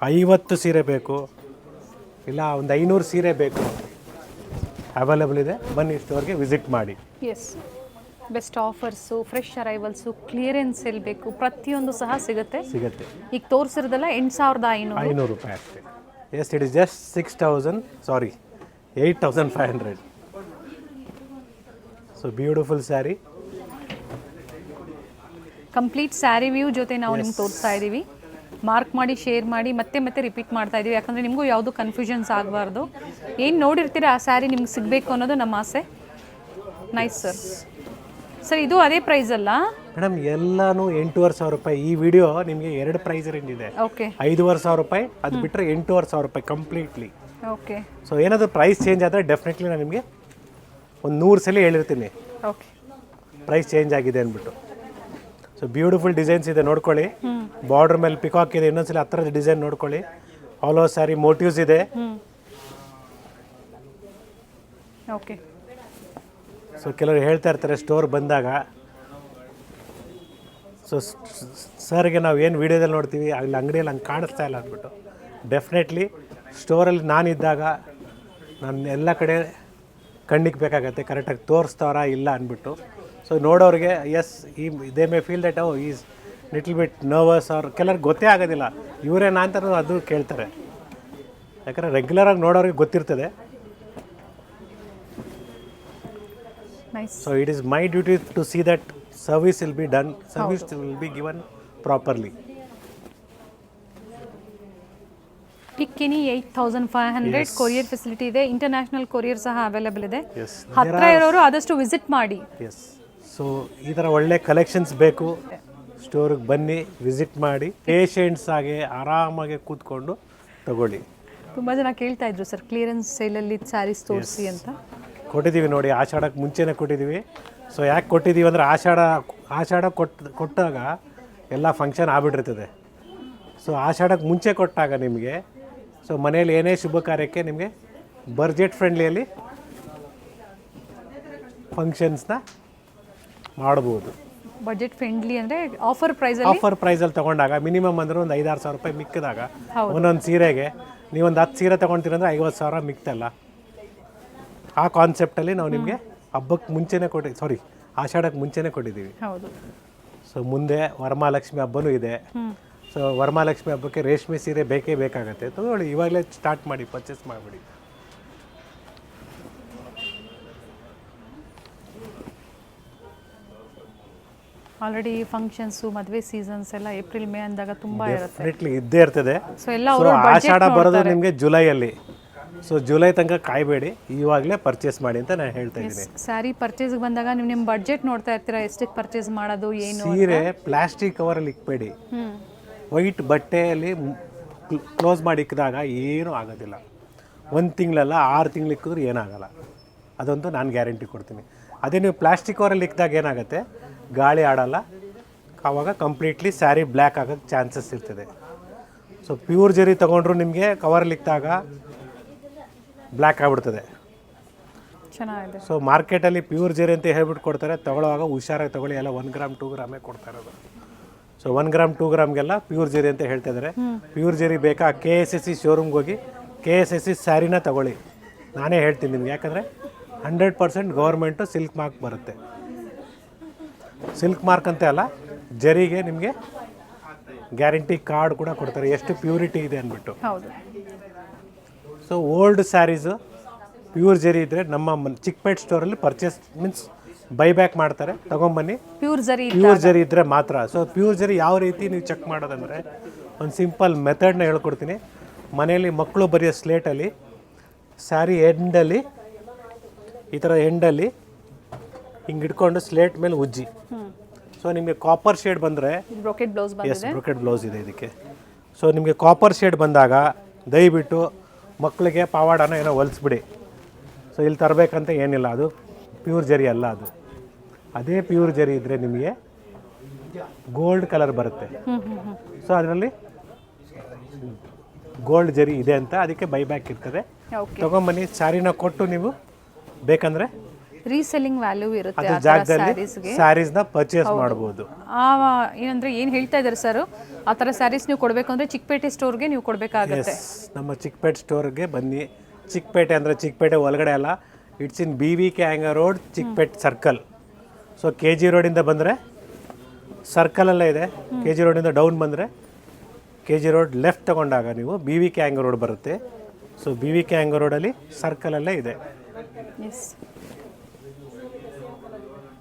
50 ಸೀರೆ ಬೇಕು, ಇಲ್ಲ ಒಂದು 500 ಸೀರೆ ಬೇಕು, ಅವೈಲೇಬಲ್ ಇದೆ. ಬನ್ನಿ ಸ್ಟೋರ್ಗೆ ವಿಸಿಟ್ ಮಾಡಿ. Yes, best offers, fresh arrivals, clearance sale ಬೇಕು, ಪ್ರತಿಯೊಂದು ಸಹ ಸಿಗುತ್ತೆ. ಈಗ ತೋರಿಸಿರೋದೆಲ್ಲ 8500 ರೂಪಾಯಿ ಅಷ್ಟೇ. Yes, it is just 8500. So beautiful sari. Complete sari view ಜೊತೆ ನಾವು ನಿಮ್ಗೆ ತೋರಿಸ್ತಾ ಇದ್ದೀವಿ. ಮಾರ್ಕ್ ಮಾಡಿ, ಶೇರ್ ಮಾಡಿ, ಮತ್ತೆ ಮತ್ತೆ ರಿಪೀಟ್ ಮಾಡ್ತಾ ಇದ್ದೀವಿ, ಯಾಕಂದರೆ ನಿಮಗೂ ಯಾವುದೂ ಕನ್ಫ್ಯೂಷನ್ಸ್ ಆಗಬಾರ್ದು. ಏನು ನೋಡಿರ್ತೀರ ಆ ಸ್ಯಾರಿ ನಿಮ್ಗೆ ಸಿಗಬೇಕು ಅನ್ನೋದು ನಮ್ಮ ಆಸೆ. Nice sir. ಸರ್ ಇದು ಅದೇ ಪ್ರೈಸ್ ಅಲ್ಲ ಮೇಡಮ್? ಎಲ್ಲಾನು 8500 ರೂಪಾಯಿ. ಈ ವಿಡಿಯೋ ನಿಮಗೆ 2 ಪ್ರೈಸ್ ರೇಂಜ್ ಇದೆ. ಓಕೆ. 5500 ರೂಪಾಯಿ, ಅದು ಬಿಟ್ಟರೆ 8500 ರೂಪಾಯಿ ಕಂಪ್ಲೀಟ್ಲಿ. ಓಕೆ. ಸೊ ಏನಾದರೂ ಪ್ರೈಸ್ ಚೇಂಜ್ ಆದರೆ ಡೆಫಿನೆಟ್ಲಿ ನಾನು ನಿಮಗೆ ಒಂದು 100 ಸಲ ಹೇಳಿರ್ತೀನಿ ಓಕೆ ಪ್ರೈಸ್ ಚೇಂಜ್ ಆಗಿದೆ ಅಂದ್ಬಿಟ್ಟು. ಸೊ ಬ್ಯೂಟಿಫುಲ್ ಡಿಸೈನ್ಸ್ ಇದೆ ನೋಡ್ಕೊಳ್ಳಿ. ಬಾರ್ಡರ್ ಮೇಲೆ ಪಿಕಾಕ್ ಇದೆ, ಇನ್ನೊಂದ್ಸಲ ಹತ್ತಿರದ ಡಿಸೈನ್ ನೋಡ್ಕೊಳ್ಳಿ. ಆಲ್ ಓವರ್ ಸ್ಯಾರಿ ಮೋಟಿವ್ಸ್ ಇದೆ. ಓಕೆ. ಸೊ ಕೆಲವರು ಹೇಳ್ತಾ ಇರ್ತಾರೆ ಸ್ಟೋರ್ ಬಂದಾಗ, ಸೊ ಸರ್ಗೆ ನಾವು ಏನು ವೀಡಿಯೋದಲ್ಲಿ ನೋಡ್ತೀವಿ ಅಲ್ಲಿ ಅಂಗಡಿಯಲ್ಲಿ ಹಂಗೆ ಕಾಣಿಸ್ತಾ ಇಲ್ಲ ಅಂದ್ಬಿಟ್ಟು. ಡೆಫಿನೆಟ್ಲಿ ಸ್ಟೋರಲ್ಲಿ ನಾನಿದ್ದಾಗ ನಾನು ಎಲ್ಲ ಕಡೆ ಕಣ್ಣಿಗೆ ಬೇಕಾಗತ್ತೆ, ಕರೆಕ್ಟಾಗಿ ತೋರಿಸ್ತಾವ್ರಾ ಇಲ್ಲ ಅಂದ್ಬಿಟ್ಟು. ಸೊ ನೋಡೋರಿಗೆ as they may feel that is little bit nervous, ಅವ್ರು ಕೆಲವ್ರಿಗೆ ಗೊತ್ತೇ ಆಗೋದಿಲ್ಲ ಇವರೇನಾ ಅಂತ ಅದು ಕೇಳ್ತಾರೆ. ಯಾಕಂದರೆ ರೆಗ್ಯುಲರಾಗಿ ನೋಡೋರಿಗೆ ಗೊತ್ತಿರ್ತದೆ. So it is my duty to see that service will be done, service will be given properly. Pick any 8500 courier facility ಇದೆ. ಇಂಟರ್ನ್ಯಾಷನಲ್ ಕೊರಿಯರ್ ಸಹ ಅವೈಲೇಬಲ್ ಇದೆ. ಎಸ್, ಹತ್ತಿರ ಇರೋರು ಆದಷ್ಟು ವಿಸಿಟ್ ಮಾಡಿ. ಎಸ್. ಸೊ ಈ ಥರ ಒಳ್ಳೆ ಕಲೆಕ್ಷನ್ಸ್ ಬೇಕು, ಸ್ಟೋರಿಗೆ ಬನ್ನಿ, ವಿಸಿಟ್ ಮಾಡಿ, ಪೇಷೆಂಟ್ಸ್ ಆಗಿ ಆರಾಮಾಗಿ ಕೂತ್ಕೊಂಡು ತಗೊಳ್ಳಿ. ತುಂಬ ಜನ ಕೇಳ್ತಾ ಇದ್ರು ಸರ್ ಕ್ಲಿಯರೆನ್ಸ್ ಸೇಲಲ್ಲಿ ಸ್ಯಾರೀಸ್ ತೋರಿಸಿ ಅಂತ. ಕೊಟ್ಟಿದ್ದೀವಿ ನೋಡಿ, ಆಷಾಢಕ್ಕೆ ಮುಂಚೆನೇ ಕೊಟ್ಟಿದ್ದೀವಿ. ಸೊ ಯಾಕೆ ಕೊಟ್ಟಿದ್ದೀವಿ ಅಂದರೆ ಆಷಾಢ ಕೊಟ್ಟಾಗ ಎಲ್ಲ ಫಂಕ್ಷನ್ ಆಗ್ಬಿಟ್ಟಿರ್ತದೆ. ಸೊ ಆಷಾಢಕ್ಕೆ ಮುಂಚೆ ಕೊಟ್ಟಾಗ ನಿಮಗೆ ಸೊ ಮನೇಲಿ ಏನೇ ಶುಭ ಕಾರ್ಯಕ್ಕೆ ನಿಮಗೆ ಬಜೆಟ್ ಫ್ರೆಂಡ್ಲಿಯಲ್ಲಿ ಫಂಕ್ಷನ್ಸ್ನ ಮಾಡ್ಬೋದು. ಬಜೆಟ್ ಫ್ರೆಂಡ್ಲಿ ಅಂದರೆ ಆಫರ್ ಪ್ರೈಸಲ್ಲಿ ತೊಗೊಂಡಾಗ ಮಿನಿಮಮ್ ಅಂದರೆ ಒಂದು 5-6 ಸಾವಿರ ರೂಪಾಯಿ ಮಿಕ್ಕಿದಾಗ ಒಂದೊಂದು ಸೀರೆಗೆ ನೀವೊಂದು 10 ಸೀರೆ ತೊಗೊಳ್ತೀರಂದ್ರೆ 50,000 ಮಿಕ್ತಲ್ಲ. ಆ ಕಾನ್ಸೆಪ್ಟಲ್ಲಿ ನಾವು ನಿಮಗೆ ಹಬ್ಬಕ್ಕೆ ಮುಂಚೆನೇ ಆಷಾಢಕ್ಕೆ ಮುಂಚೆನೇ ಕೊಟ್ಟಿದ್ದೀವಿ. ಹೌದು. ಸೊ ಮುಂದೆ ವರಮಹಾಲಕ್ಷ್ಮಿ ಹಬ್ಬನೂ ಇದೆ. ಸೊ ವರಮಹಾಲಕ್ಷ್ಮಿ ಹಬ್ಬಕ್ಕೆ ರೇಷ್ಮೆ ಸೀರೆ ಬೇಕೇ ಬೇಕಾಗತ್ತೆ. ತಗೊಳ್ಳಿ, ಇವಾಗಲೇ ಸ್ಟಾರ್ಟ್ ಮಾಡಿ, ಪರ್ಚೇಸ್ ಮಾಡಿಬಿಡಿ. ಆಲ್ರೆಡಿ ಫಂಕ್ಷನ್ಸು ಮದುವೆ ಸೀಸನ್ಸ್ ಎಲ್ಲ ಏಪ್ರಿಲ್ ಮೇ ಅಂದಾಗ ತುಂಬ ಇರುತ್ತೆ. ಡೆಫಿನೆಟ್ಲಿ ಇದ್ದೇ ಇರ್ತದೆ. ಸೊ ಎಲ್ಲ ಸೊ ಆಷಾಢ ಬರೋದು ನಿಮಗೆ ಜುಲೈಯಲ್ಲಿ. ಸೊ ಜುಲೈ ತನಕ ಕಾಯಬೇಡಿ, ಇವಾಗಲೇ ಪರ್ಚೇಸ್ ಮಾಡಿ ಅಂತ ನಾನು ಹೇಳ್ತಾ ಇದ್ದೀನಿ. ಸ್ಯಾರಿ ಪರ್ಚೇಸ್ಗೆ ಬಂದಾಗ ನೀವು ನಿಮ್ಮ ಬಡ್ಜೆಟ್ ನೋಡ್ತಾ ಇರ್ತೀರಾ, ಎಷ್ಟಕ್ಕೆ ಪರ್ಚೇಸ್ ಮಾಡೋದು ಏನು. ಸೀರೆ ಪ್ಲಾಸ್ಟಿಕ್ ಕವರಲ್ಲಿ ಇಕ್ಬೇಡಿ. ವೈಟ್ ಬಟ್ಟೆಯಲ್ಲಿ ಕ್ಲೋಸ್ ಮಾಡಿ ಇಕ್ಕಿದಾಗ ಏನೂ ಆಗೋದಿಲ್ಲ. 1 ತಿಂಗಳಲ್ಲ 6 ತಿಂಗಳು ಇಕ್ಕಿದ್ರು ಏನಾಗಲ್ಲ. ಅದಂತೂ ನಾನು ಗ್ಯಾರಂಟಿ ಕೊಡ್ತೀನಿ. ಅದೇ ನೀವು ಪ್ಲಾಸ್ಟಿಕ್ ಕವರಲ್ಲಿ ಇಕ್ಕಿದಾಗ ಏನಾಗುತ್ತೆ, ಗಾಳಿ ಆಡಲ್ಲ, ಆವಾಗ ಕಂಪ್ಲೀಟ್ಲಿ ಸ್ಯಾರಿ ಬ್ಲ್ಯಾಕ್ ಆಗೋಕ್ಕೆ ಚಾನ್ಸಸ್ ಇರ್ತದೆ. ಸೊ ಪ್ಯೂರ್ ಜರಿ ತೊಗೊಂಡ್ರು ನಿಮಗೆ ಕವರಲ್ಲಿ ಇಕ್ಕಿದಾಗ ಬ್ಲ್ಯಾಕ್ ಆಗಿಬಿಡ್ತದೆ. ಚೆನ್ನಾಗಿದೆ. ಸೊ ಮಾರ್ಕೆಟಲ್ಲಿ ಪ್ಯೂರ್ ಜರಿ ಅಂತ ಹೇಳ್ಬಿಟ್ಟು ಕೊಡ್ತಾರೆ, ತೊಗೊಳ್ಳುವಾಗ ಹುಷಾರಾಗಿ ತೊಗೊಳ್ಳಿ. ಎಲ್ಲ 1 ಗ್ರಾಮ್ 2 ಗ್ರಾಮೇ ಕೊಡ್ತಾ ಇರೋದು. ಸೊ 1 ಗ್ರಾಮ್ 2 ಗ್ರಾಮ್ಗೆಲ್ಲ ಪ್ಯೂರ್ ಜರಿ ಅಂತ ಹೇಳ್ತಾ ಇದ್ದಾರೆ. ಪ್ಯೂರ್ ಜರಿ ಬೇಕಾ, KSSC ಶೋರೂಮ್ಗೆ ಹೋಗಿ KSSC ಸ್ಯಾರಿನ ತೊಗೊಳ್ಳಿ. ನಾನೇ ಹೇಳ್ತೀನಿ ನಿಮ್ಗೆ, ಯಾಕಂದರೆ 100% ಗೌರ್ಮೆಂಟು ಸಿಲ್ಕ್ ಮಾರ್ಕ್ ಬರುತ್ತೆ. ಸಿಲ್ಕ್ ಮಾರ್ಕ್ ಅಂತ ಅಲ್ಲ, ಜರಿಗೆ ನಿಮಗೆ ಗ್ಯಾರಂಟಿ ಕಾರ್ಡ್ ಕೂಡ ಕೊಡ್ತಾರೆ, ಎಷ್ಟು ಪ್ಯೂರಿಟಿ ಇದೆ ಅಂದ್ಬಿಟ್ಟು. ಹೌದು. ಸೊ ಓಲ್ಡ್ ಸ್ಯಾರೀಸು ಪ್ಯೂರ್ ಜರಿ ಇದ್ದರೆ ನಮ್ಮ ಚಿಕ್ಕಪೇಟ್ ಸ್ಟೋರಲ್ಲಿ ಪರ್ಚೇಸ್ ಮೀನ್ಸ್ ಬೈಬ್ಯಾಕ್ ಮಾಡ್ತಾರೆ, ತೊಗೊಂಬನ್ನಿ. ಪ್ಯೂರ್ ಜರಿ ಇದ್ದರೆ ಮಾತ್ರ. ಸೊ ಪ್ಯೂರ್ ಜರಿ ಯಾವ ರೀತಿ ನೀವು ಚೆಕ್ ಮಾಡೋದಂದರೆ, ಒಂದು ಸಿಂಪಲ್ ಮೆಥಡ್ನ ಹೇಳ್ಕೊಡ್ತೀನಿ. ಮನೆಯಲ್ಲಿ ಮಕ್ಕಳು ಬರೆಯೋ ಸ್ಲೇಟಲ್ಲಿ ಸ್ಯಾರಿ ಎಂಡಲ್ಲಿ ಈ ಥರ ಎಂಡಲ್ಲಿ ಹಿಂಗೆ ಇಟ್ಕೊಂಡು ಸ್ಲೇಟ್ ಮೇಲೆ ಉಜ್ಜಿ. ಸೊ ನಿಮಗೆ ಕಾಪರ್ ಶೇಡ್ ಬಂದರೆ, ಬ್ರೊಕೆಟ್ ಬ್ಲೌಸ್ ಬಂದಿದೆ. ಬ್ರೊಕೆಟ್ ಬ್ಲೌಸ್ ಇದೆ ಇದಕ್ಕೆ. ಸೊ ನಿಮಗೆ ಕಾಪರ್ ಶೇಡ್ ಬಂದಾಗ ದಯವಿಟ್ಟು ಮಕ್ಕಳಿಗೆ ಪಾವಾಡನ ಏನೋ ಹೊಲಿಸ್ಬಿಡಿ. ಸೊ ಇಲ್ಲಿ ತರಬೇಕಂತ ಏನಿಲ್ಲ, ಅದು ಪ್ಯೂರ್ ಜರಿ ಅಲ್ಲ. ಅದು ಅದೇ ಪ್ಯೂರ್ ಜರಿ ಇದ್ದರೆ ನಿಮಗೆ ಗೋಲ್ಡ್ ಕಲರ್ ಬರುತ್ತೆ. ಸೊ ಅದರಲ್ಲಿ ಗೋಲ್ಡ್ ಜರಿ ಇದೆ ಅಂತ ಅದಕ್ಕೆ ಬೈಬ್ಯಾಕ್ ಇರ್ತದೆ. ತೊಗೊಂಬನ್ನಿ, ಸ್ಯಾರಿನ ಕೊಟ್ಟು ನೀವು ಬೇಕಂದರೆ ರೀಸೆಲ್ಲಿಂಗ್ ವ್ಯಾಲ್ಯೂ ಇರುತ್ತೆ. ಅದ್ರ ಜಾಗದಲ್ಲಿ ಸ್ಯಾರೀಸ್ನ ಪರ್ಚೇಸ್ ಮಾಡ್ಬೋದು. ಏನಂದ್ರೆ ಏನು ಹೇಳ್ತಾ ಇದ್ದಾರೆ ಸರ್, ಆ ಥರ ಸ್ಯಾರೀಸ್ ನೀವು ಕೊಡಬೇಕು ಅಂದರೆ ಚಿಕ್ಕಪೇಟೆ ಸ್ಟೋರ್ಗೆ ನೀವು ಕೊಡಬೇಕಾಗುತ್ತೆ. ನಮ್ಮ ಚಿಕ್ಕಪೇಟೆ ಸ್ಟೋರ್ಗೆ ಬನ್ನಿ. ಚಿಕ್ಕಪೇಟೆ ಅಂದರೆ ಚಿಕ್ಕಪೇಟೆ ಒಳಗಡೆ ಅಲ್ಲ, it's in BVK Iyengar road, Chickpet circle. So KG ರೋಡಿಂದ ಬಂದರೆ ಸರ್ಕಲಲ್ಲೇ ಇದೆ. KG ರೋಡಿಂದ ಡೌನ್ ಬಂದರೆ KG ರೋಡ್ ಲೆಫ್ಟ್ ತೊಗೊಂಡಾಗ ನೀವು BVK ಹ್ಯಾಂಗರ್ ರೋಡ್ ಬರುತ್ತೆ. ಸೊ BVK ಹ್ಯಾಂಗರ್ ರೋಡಲ್ಲಿ ಸರ್ಕಲಲ್ಲೇ ಇದೆ. ಎಸ್,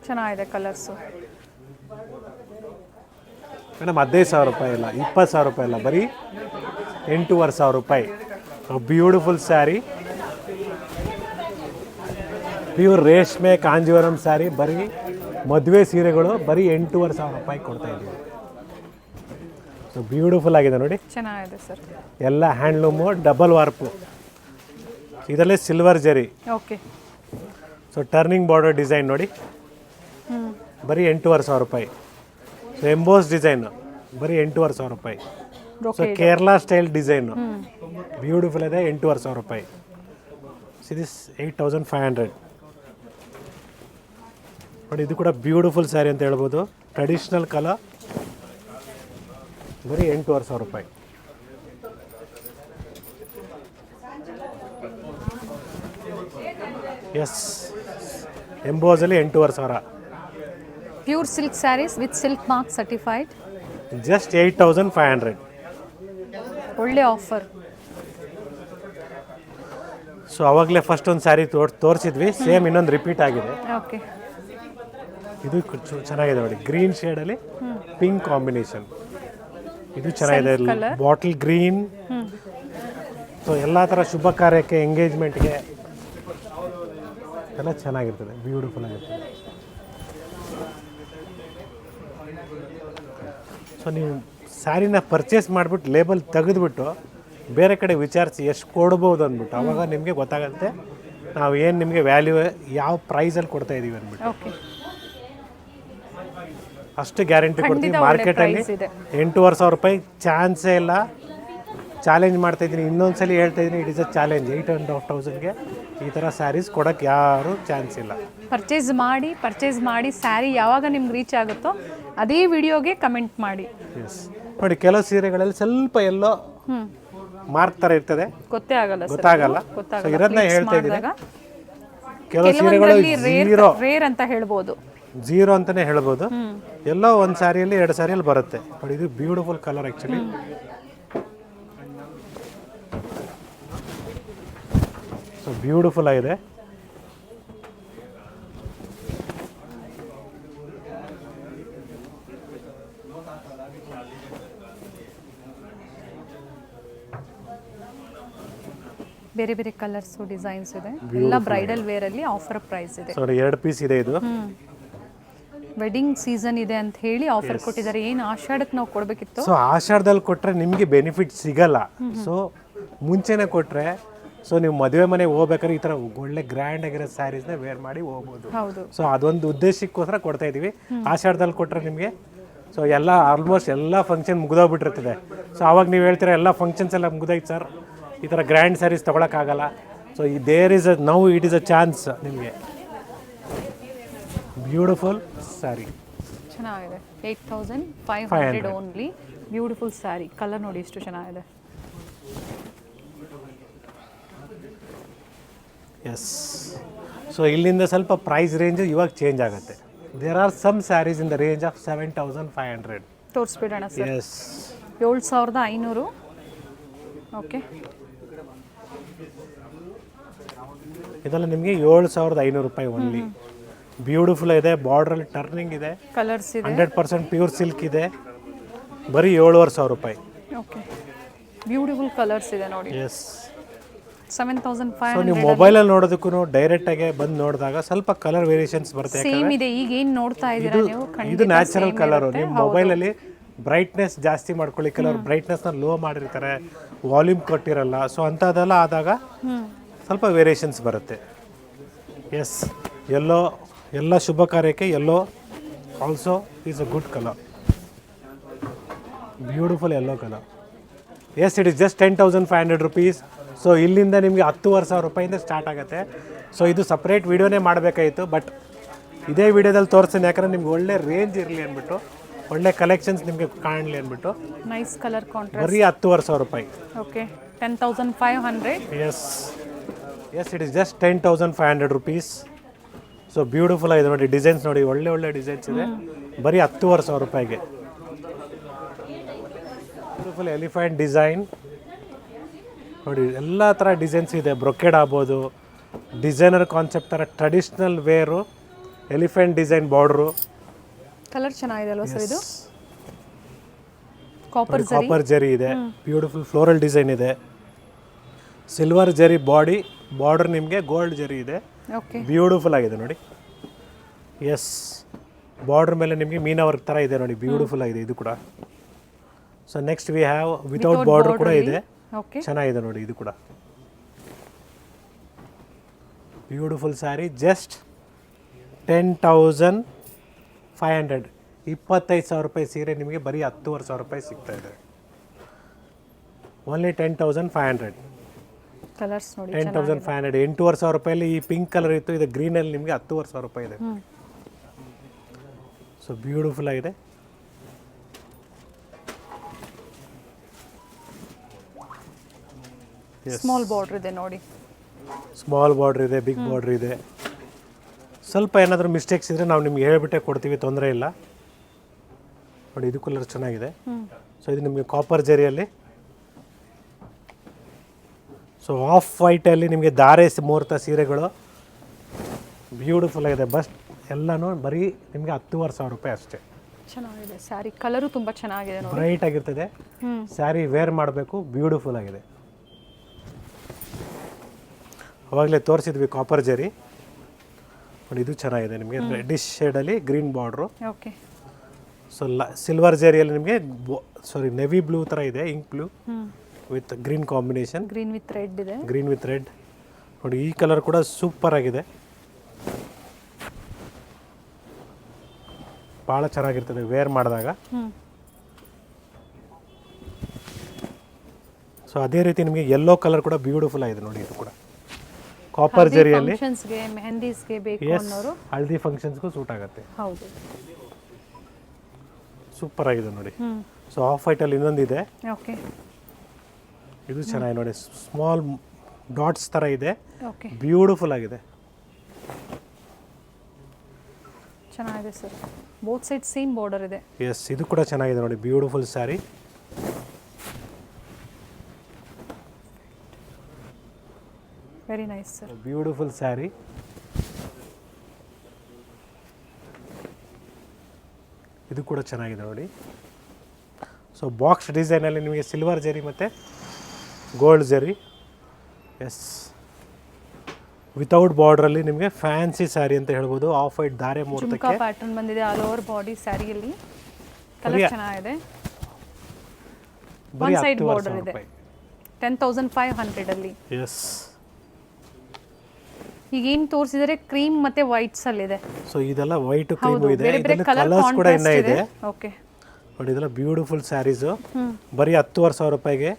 ಚೆನ್ನಾಗಿದೆ ಕಲರ್ಸು. ಮೇಡಮ್ 15,000 ರೂಪಾಯಿ ಇಲ್ಲ, 20,000 ರೂಪಾಯಿ ಇಲ್ಲ, ಬರೀ 8,500 ರೂಪಾಯಿ. ಬ್ಯೂಟಿಫುಲ್ ಸ್ಯಾರಿ, ಪ್ಯೂರ್ ರೇಷ್ಮೆ ಕಾಂಜೀವರಂ ಸ್ಯಾರಿ, ಬರೀ ಮದುವೆ ಸೀರೆಗಳು ಬರೀ 8,500 ರೂಪಾಯಿ ಕೊಡ್ತಾ ಇದ್ದೀವಿ. ಸೊ ಬ್ಯೂಟಿಫುಲ್ ಆಗಿದೆ ನೋಡಿ, ಚೆನ್ನಾಗಿದೆ ಸರ್. ಎಲ್ಲ ಹ್ಯಾಂಡ್ಲೂಮು, ಡಬಲ್ ವಾರ್ಪು, ಇದರಲ್ಲೇ ಸಿಲ್ವರ್ ಜರಿ. Okay. So turning border design ನೋಡಿ, ಬರೀ 8,500 ರೂಪಾಯಿ. ಸೊ ಎಂಬೋಸ್ ಡಿಸೈನು ಬರೀ 8,500 ರೂಪಾಯಿ. So Kerala style design beautiful ಇದೆ, 8,500 ರೂಪಾಯಿ. ದಿಸ್ 8,500 ನೋಡಿ. ಇದು ಕೂಡ ಬ್ಯೂಟಿಫುಲ್ ಸ್ಯಾರಿ ಅಂತ ಹೇಳ್ಬೋದು, ಟ್ರೆಡಿಷ್ನಲ್ ಕಲರ್, ಬರೀ 8,500 ರೂಪಾಯಿ. ಎಸ್, ಎಂಬೋಸಲ್ಲಿ 8,500. Pure silk saris with silk mark certified, just 8,500. ಒಳ್ಳೆ ಆಫರ್. ಸೊ ಅವಾಗಲೇ ಫಸ್ಟ್ ಒಂದು ಸ್ಯಾರಿ ತೋರಿಸಿದ್ವಿ, ಸೇಮ್ ಇನ್ನೊಂದು ರಿಪೀಟ್ ಆಗಿದೆ. ಓಕೆ. ಇದು ಚೆನ್ನಾಗಿದೆ ನೋಡಿ, ಗ್ರೀನ್ ಶೇಡಲ್ಲಿ ಪಿಂಕ್ ಕಾಂಬಿನೇಷನ್. ಇದು ಚೆನ್ನಾಗಿದೆ, ಬಾಟಲ್ ಗ್ರೀನ್. ಸೊ ಎಲ್ಲ ಥರ ಶುಭ ಕಾರ್ಯಕ್ಕೆ, ಎಂಗೇಜ್ಮೆಂಟ್ಗೆ ಎಲ್ಲ ಚೆನ್ನಾಗಿರ್ತದೆ, ಬ್ಯೂಟಿಫುಲ್ ಆಗಿರ್ತದೆ. ಸೊ ನೀವು ಸ್ಯಾರಿನ ಪರ್ಚೇಸ್ ಮಾಡಿಬಿಟ್ಟು ಲೇಬಲ್ ತೆಗೆದುಬಿಟ್ಟು ಬೇರೆ ಕಡೆ ವಿಚಾರಿಸಿ ಎಷ್ಟು ಕೊಡ್ಬೋದು ಅಂದ್ಬಿಟ್ಟು, ಆವಾಗ ನಿಮಗೆ ಗೊತ್ತಾಗುತ್ತೆ ನಾವು ಏನು ನಿಮಗೆ ವ್ಯಾಲ್ಯೂ ಯಾವ ಪ್ರೈಸಲ್ಲಿ ಕೊಡ್ತಾ ಇದ್ದೀವಿ ಅಂದ್ಬಿಟ್ಟು. ಓಕೆ. ಅಷ್ಟು ಗ್ಯಾರಂಟಿ ಕೊಡ್ತೀವಿ. ಮಾರ್ಕೆಟಲ್ಲಿ 8,500 ರೂಪಾಯಿ ಚಾನ್ಸೇ ಇಲ್ಲ. ಚಾಲೆಂಜ್ ಮಾಡ್ತಾಯಿದ್ದೀನಿ, ಇನ್ನೊಂದು ಸಲ ಹೇಳ್ತಾ ಇದ್ದೀನಿ, ಇಟ್ ಇಸ್ ಅ ಚಾಲೆಂಜ್. 8,500ಗೆ ಈ ಥರ ಸ್ಯಾರೀಸ್ ಕೊಡೋಕ್ಕೆ ಯಾರೂ ಚಾನ್ಸ್ ಇಲ್ಲ. ಪರ್ಚೇಸ್ ಮಾಡಿ ಸ್ಯಾರಿ ಯಾವಾಗ ನಿಮ್ಗೆ ರೀಚ್ ಆಗುತ್ತೋ ಅದೇ ವಿಡಿಯೋಗೆ ಕಮೆಂಟ್ ಮಾಡಿ. ಎಸ್ ನೋಡಿ, ಕೆಲವು ಸೀರೆಗಳಲ್ಲಿ ಸ್ವಲ್ಪ ಎಲ್ಲೋ ಮಾರ್ಕ್ ಥರ ಇರ್ತದೆ, ಗೊತ್ತೇ ಆಗಲ್ಲ, ಗೊತ್ತಾಗಲ್ಲ. ಸೊ ಇರೋದನ್ನ ಹೇಳ್ತಾ ಇದ್ದೀನಿ. ಕೆಲವು ಸೀರೆಗಳು ಝೀರೋ ರೇರ್ ಅಂತ ಹೇಳ್ಬೋದು. ಝೀರೋ ಅಂತಲೇ ಹೇಳ್ಬೋದು. ಎಲ್ಲೋ ಒಂದು ಸ್ಯಾರಿಯಲ್ಲಿ 2 ಸ್ಯಾರಿಯಲ್ಲಿ ಬರುತ್ತೆ ನೋಡಿ. ಇದು beautiful colour actually. So beautiful ಆಗಿದೆ. ಬೇರೆ ಬೇರೆ ಕಲರ್ಸ್ ಡಿಸೈನ್ಸ್ ಇದೆ. ಎಲ್ಲ ಬ್ರೈಡಲ್ ವೇರ್ ಅಲ್ಲಿ ಆಫರ್ ಪ್ರೈಸ್ ಇದೆ. ಸೊ 2 ಪೀಸ್ ಇದೆ ಇದು. ವೆಡ್ಡಿಂಗ್ ಸೀಸನ್ ಇದೆ ಅಂತ ಹೇಳಿ ಆಫರ್ ಕೊಟ್ಟಿದ್ದಾರೆ. ಏನು ಆಷಾಢಕ್ಕೆ ನಾವು ಕೊಡಬೇಕಿತ್ತು. ಸೊ ಆಷಾಢದಲ್ಲಿ ಕೊಟ್ಟರೆ ನಿಮಗೆ ಬೆನಿಫಿಟ್ ಸಿಗಲ್ಲ. ಸೊ ಮುಂಚೆನೇ ಕೊಟ್ಟರೆ ಸೊ ನೀವು ಮದುವೆ ಮನೆಗೆ ಹೋಗ್ಬೇಕಾದ್ರೆ ಈ ಥರ ಒಳ್ಳೆ ಗ್ರ್ಯಾಂಡ್ ಆಗಿರೋ ಸ್ಯಾರೀಸ್ನ ವೇರ್ ಮಾಡಿ ಹೋಗ್ಬೋದು. ಹೌದು. ಸೊ ಅದೊಂದು ಉದ್ದೇಶಕ್ಕೋಸ್ಕರ ಕೊಡ್ತಾ ಇದ್ದೀವಿ. ಆಷಾಢದಲ್ಲಿ ಕೊಟ್ಟರೆ ನಿಮಗೆ ಸೊ ಎಲ್ಲ ಆಲ್ಮೋಸ್ಟ್ ಎಲ್ಲ ಫಂಕ್ಷನ್ ಮುಗಿದೋಗ್ಬಿಟ್ಟಿರ್ತದೆ. ಸೊ ಆವಾಗ ನೀವು ಹೇಳ್ತೀರಾ ಎಲ್ಲ ಫಂಕ್ಷನ್ಸ್ ಎಲ್ಲ ಮುಗಿದೈತೆ ಸರ್, ಈ ಥರ ಗ್ರ್ಯಾಂಡ್ ಸ್ಯಾರೀಸ್ ತೊಗೊಳಕ್ಕಾಗಲ್ಲ. So there is a now it is a chance ನಿಮಗೆ. ಬ್ಯೂಟಿಫುಲ್ ಸ್ಯಾರಿ ಚೆನ್ನಾಗಿದೆ. 8500 ಓನ್ಲಿ. ಬ್ಯೂಟಿಫುಲ್ ಸ್ಯಾರಿ. ಕಲರ್ ನೋಡಿ ಎಷ್ಟು ಚೆನ್ನಾಗಿದೆ. ಎಸ್. ಸೊ ಇಲ್ಲಿಂದ ಸ್ವಲ್ಪ ಪ್ರೈಸ್ ರೇಂಜ್ ಇವಾಗ ಚೇಂಜ್ ಆಗುತ್ತೆ. There are some saris in the range of 7500. ತೋರಿಸ್ಬಿಡೋಣ ಸರ್. ಎಸ್. 7500. ಓಕೆ. ಇದೆಲ್ಲ ನಿಮಗೆ 7500 ರೂಪಾಯಿ ಓನ್ಲಿ. ಬ್ಯೂಟಿಫುಲ್ ಇದೆ. ಬಾರ್ಡ್ರಲ್ಲಿ ಟರ್ನಿಂಗ್ ಇದೆ. ಕಲರ್ಸ್ ಇದೆ. 100% ಪ್ಯೂರ್ ಸಿಲ್ಕ್ ಇದೆ. ಬರೀ 7500 ರೂಪಾಯಿ. ಓಕೆ. ಬ್ಯೂಟಿಫುಲ್ ಕಲರ್ಸ್ ಇದೆ ನೋಡಿ. ಎಸ್. 7500. ಸೊ ನೀವು ಮೊಬೈಲಲ್ಲಿ ನೋಡೋದಕ್ಕೂ ಡೈರೆಕ್ಟಾಗಿ ಬಂದು ನೋಡಿದಾಗ ಸ್ವಲ್ಪ ಕಲರ್ ವೇರಿಯೇಷನ್ಸ್ ಬರುತ್ತೆ. ಸೇಮ್ ಇದೆ. ಈಗ ಏನು ನೋಡ್ತಾ ಇದ್ದೀರಾ ನೀವು? ಇದು ನ್ಯಾಚುರಲ್ ಕಲರು. ನಿಮ್ಮ ಮೊಬೈಲಲ್ಲಿ ಬ್ರೈಟ್ನೆಸ್ ಜಾಸ್ತಿ ಮಾಡ್ಕೊಳ್ಳಿ. ಕೆಲವರು ಬ್ರೈಟ್ನೆಸ್ನ ಲೋ ಮಾಡಿರ್ತಾರೆ, ವಾಲ್ಯೂಮ್ ಕೊಟ್ಟಿರಲ್ಲ. ಸೊ ಅಂಥದ್ದೆಲ್ಲ ಆದಾಗ ಸ್ವಲ್ಪ ವೇರಿಯೇಷನ್ಸ್ ಬರುತ್ತೆ. ಎಸ್. ಎಲ್ಲ ಶುಭ ಕಾರ್ಯಕ್ಕೆ yellow also is a good colour. Beautiful yellow colour. Yes, it is just 10,500 rupees. So ಇಲ್ಲಿಂದ ನಿಮಗೆ 10,500 ರೂಪಾಯಿಂದ ಸ್ಟಾರ್ಟ್ ಆಗುತ್ತೆ. ಸೊ ಇದು ಸಪ್ರೇಟ್ ವಿಡಿಯೋನೇ ಮಾಡಬೇಕಾಯಿತು, ಬಟ್ ಇದೇ ವಿಡಿಯೋದಲ್ಲಿ ತೋರಿಸ್ತೀನಿ. ಯಾಕಂದರೆ ನಿಮ್ಗೆ ಒಳ್ಳೆ ರೇಂಜ್ ಇರಲಿ ಅಂದ್ಬಿಟ್ಟು, ಒಳ್ಳೆ ಕಲೆಕ್ಷನ್ಸ್ ನಿಮಗೆ ಕಾಣಲಿ ಅಂದ್ಬಿಟ್ಟು. Nice colour contrast. ಬರೀ 10,500 ರೂಪಾಯಿ. Okay. 10,500. Yes. Yes, it is just 10,500 rupees. So beautiful ಆಗಿದೆ ನೋಡಿ. ಡಿಸೈನ್ಸ್ ನೋಡಿ, ಒಳ್ಳೆ ಒಳ್ಳೆ ಡಿಸೈನ್ಸ್ ಇದೆ. ಬರೀ 10,500 ರೂಪಾಯಿಗೆ. ಬ್ಯೂಟಿಫುಲ್ ಎಲಿಫೆಂಟ್ ಡಿಸೈನ್ ನೋಡಿ. ಎಲ್ಲ ಥರ ಡಿಸೈನ್ಸ್ ಇದೆ. ಬ್ರೊಕೆಡ್ ಆಗ್ಬೋದು, ಡಿಸೈನರ್ ಕಾನ್ಸೆಪ್ಟ್ ಥರ traditional wear, elephant design border. Colour ಚೆನ್ನಾಗಿದೆ ಅಲ್ವಾ ಸರ್? ಇದು ಕಾಪರ್ ಜರಿ ಇದೆ. ಬ್ಯೂಟಿಫುಲ್ ಫ್ಲೋರಲ್ ಡಿಸೈನ್ ಇದೆ. ಸಿಲ್ವರ್ ಜರಿ ಬಾರ್ಡರ್ ನಿಮಗೆ ಗೋಲ್ಡ್ ಜರಿ ಇದೆ. ಓಕೆ. ಬ್ಯೂಟಿಫುಲ್ ಆಗಿದೆ ನೋಡಿ. ಎಸ್. ಬಾರ್ಡರ್ ಮೇಲೆ ನಿಮಗೆ ಮೀನಾ ವರ್ಕ್ ಥರ ಇದೆ ನೋಡಿ. ಬ್ಯೂಟಿಫುಲ್ ಆಗಿದೆ ಇದು ಕೂಡ. So next we have without border ಕೂಡ ಇದೆ. ಓಕೆ. ಚೆನ್ನಾಗಿದೆ ನೋಡಿ ಇದು ಕೂಡ. ಬ್ಯೂಟಿಫುಲ್ ಸ್ಯಾರಿ. ಜಸ್ಟ್ 10,500. 25,000 ರೂಪಾಯಿ ಸೀರೆ ನಿಮಗೆ ಬರೀ 10,500 ರೂಪಾಯಿ ಸಿಗ್ತಾ ಇದೆ. ಓನ್ಲಿ 10,500. ಕಲರ್ಸ್ ನೋಡಿ. 10,500. 8,500 ರೂಪಾಯಲ್ಲಿ ಈ ಪಿಂಕ್ ಕಲರ್ ಇತ್ತು. ಇದು ಗ್ರೀನಲ್ಲಿ ನಿಮಗೆ 10,500 ರೂಪಾಯಿ ಇದೆ. ಸೊ ಬ್ಯೂಟಿಫುಲ್ ಆಗಿದೆ. ಸ್ಮಾಲ್ ಬಾರ್ಡರ್ ಇದೆ ನೋಡಿ. ಸ್ಮಾಲ್ ಬಾರ್ಡರ್ ಇದೆ, ಬಿಗ್ ಬಾರ್ಡರ್ ಇದೆ. ಸ್ವಲ್ಪ ಏನಾದರೂ ಮಿಸ್ಟೇಕ್ಸ್ ಇದ್ದರೆ ನಾವು ನಿಮ್ಗೆ ಹೇಳ್ಬಿಟ್ಟೆ ಕೊಡ್ತೀವಿ, ತೊಂದರೆ ಇಲ್ಲ ನೋಡಿ. ಇದು ಕಲರ್ ಚೆನ್ನಾಗಿದೆ. ಸೊ ಇದು ನಿಮಗೆ ಕಾಪರ್ ಜರಿಯಲ್ಲಿ. ಸೊ ಆಫ್ ವೈಟಲ್ಲಿ ನಿಮಗೆ ಧಾರೆ ಮುಹೂರ್ತ ಸೀರೆಗಳು ಬ್ಯೂಟಿಫುಲ್ ಆಗಿದೆ. ಬಸ್ ಎಲ್ಲನೂ ಬರೀ ನಿಮಗೆ 10,500 ರೂಪಾಯಿ ಅಷ್ಟೇ. ಚೆನ್ನಾಗಿದೆ ಸ್ಯಾರಿ. ಕಲರು ತುಂಬ ಚೆನ್ನಾಗಿದೆ ನೋಡಿ. ಬ್ರೈಟ್ ಆಗಿರ್ತದೆ. ಸ್ಯಾರಿ ವೇರ್ ಮಾಡಬೇಕು. ಬ್ಯೂಟಿಫುಲ್ ಆಗಿದೆ. ಅವಾಗಲೇ ತೋರಿಸಿದ್ವಿ ಕಾಪರ್ ಜರಿ ನೋಡಿ. ಇದು ಚೆನ್ನಾಗಿದೆ ನಿಮಗೆ. ರೆಡ್ಡಿಶ್ ಶೇಡಲ್ಲಿ green border. Okay. So silver ಜರಿಯಲ್ಲಿ ನಿಮಗೆ ನೆವಿ ಬ್ಲೂ ಥರ ಇದೆ. Ink blue with green combination. Green with red ಇದೆ. ಗ್ರೀನ್ ವಿತ್ ರೆಡ್ ನೋಡಿ. ಈ ಕಲರ್ ಕೂಡ ಸೂಪರ್ ಆಗಿದೆ. ಭಾಳ ಚೆನ್ನಾಗಿರ್ತದೆ ವೇರ್ ಮಾಡಿದಾಗ. ಸೊ ಅದೇ ರೀತಿ ನಿಮಗೆ ಯೆಲ್ಲೋ ಕಲರ್ ಕೂಡ ಬ್ಯೂಟಿಫುಲ್ ಆಗಿದೆ ನೋಡಿ. ಇದು ಕೂಡ ಕಾಪರ್ ಜರಿಯಲ್ಲಿ. ಫಂಕ್ಷನ್ಸ್ಗೆ, ಮೆಹಂದೀಸ್ಗೆ ಬೇಕು ಅನ್ನೋರು ಹಲ್ದಿ ಫಂಕ್ಷನ್ಸ್ಗೂ ಸೂಟ್ ಆಗುತ್ತೆ. ಹೌದು. ಸೂಪರ್ ಆಗಿದೆ ನೋಡಿ. ಸೊ ಆಫ್ ವೈಟಲ್ಲಿ ಇನ್ನೊಂದಿದೆ. ಓಕೆ. ಇದು ಚೆನ್ನಾಗಿದೆ ನೋಡಿ. ಸ್ಮಾಲ್ ಡಾಟ್ಸ್ ಥರ ಇದೆ. ಓಕೆ. ಬ್ಯೂಟಿಫುಲ್ ಆಗಿದೆ. ಚೆನ್ನಾಗಿದೆ sir, both side same border ಇದೆ. ಎಸ್, ಇದು ಕೂಡ ಚೆನ್ನಾಗಿದೆ ನೋಡಿ, beautiful sari. Very nice sir. Beautiful sari. ಇದು ಕೂಡ ಚೆನ್ನಾಗಿದೆ ನೋಡಿ. ಸೊ ಬಾಕ್ಸ್ ಡಿಸೈನಲ್ಲಿ ನಿಮಗೆ ಸಿಲ್ವರ್ ಜರಿ ಮತ್ತು ಗೋಲ್ಡ್ ಜರಿ. ಎಸ್, ವಿತೌಟ್ ಬಾರ್ಡ್ರಲ್ಲಿ ನಿಮಗೆ ಫ್ಯಾನ್ಸಿ ಸ್ಯಾರಿ ಅಂತ ಹೇಳ್ಬೋದು. ಆಫ್ ವೈಟ್ ಧಾರೆ ಜುಮ್ಕಾ ಮುಹೂರ್ತಕ್ಕೆ ಪ್ಯಾಟರ್ನ್ ಬಂದಿದೆ ಆಲ್ ಓವರ್ ಬಾಡಿ ಸ್ಯಾರಿಯಲ್ಲಿ. ಕಲರ್ ಚೆನ್ನಾಗಿದೆ. ಬರೀ ಒನ್ ಸೈಡ್ 10,000 ಬಾರ್ಡರ್ ಇದೆ. ರೂಪಾಯಿ. 10,500 ಅಲ್ಲಿ. ಎಸ್, ಈಗ ಏನು ತೋರಿಸಿದರೆ ಕ್ರೀಮ್ ಮತ್ತೆ ವೈಟ್ಸ್ ಅಲ್ಲಿ ಇದೆ. ಸೊ ಇದೆಲ್ಲ ವೈಟ್ ಕ್ರೀಮ್ ಹೌದು, ಇದೆ. ಬೇರೆ ಬೇರೆ ಇದರಲ್ಲಿ ಕಲರ್ ಕಲರ್ಸ್ ಕೂಡ ಇನ್ನೂ ಕಾಂಟ್ರಾಸ್ಟ್ ಇದೆ. ಇದೆ. ಓಕೆ ನೋಡಿ, ಇದೆಲ್ಲ ಬ್ಯೂಟಿಫುಲ್ ಸ್ಯಾರೀಸು. ಬರೀ 10,000 ರೂಪಾಯಿಗೆ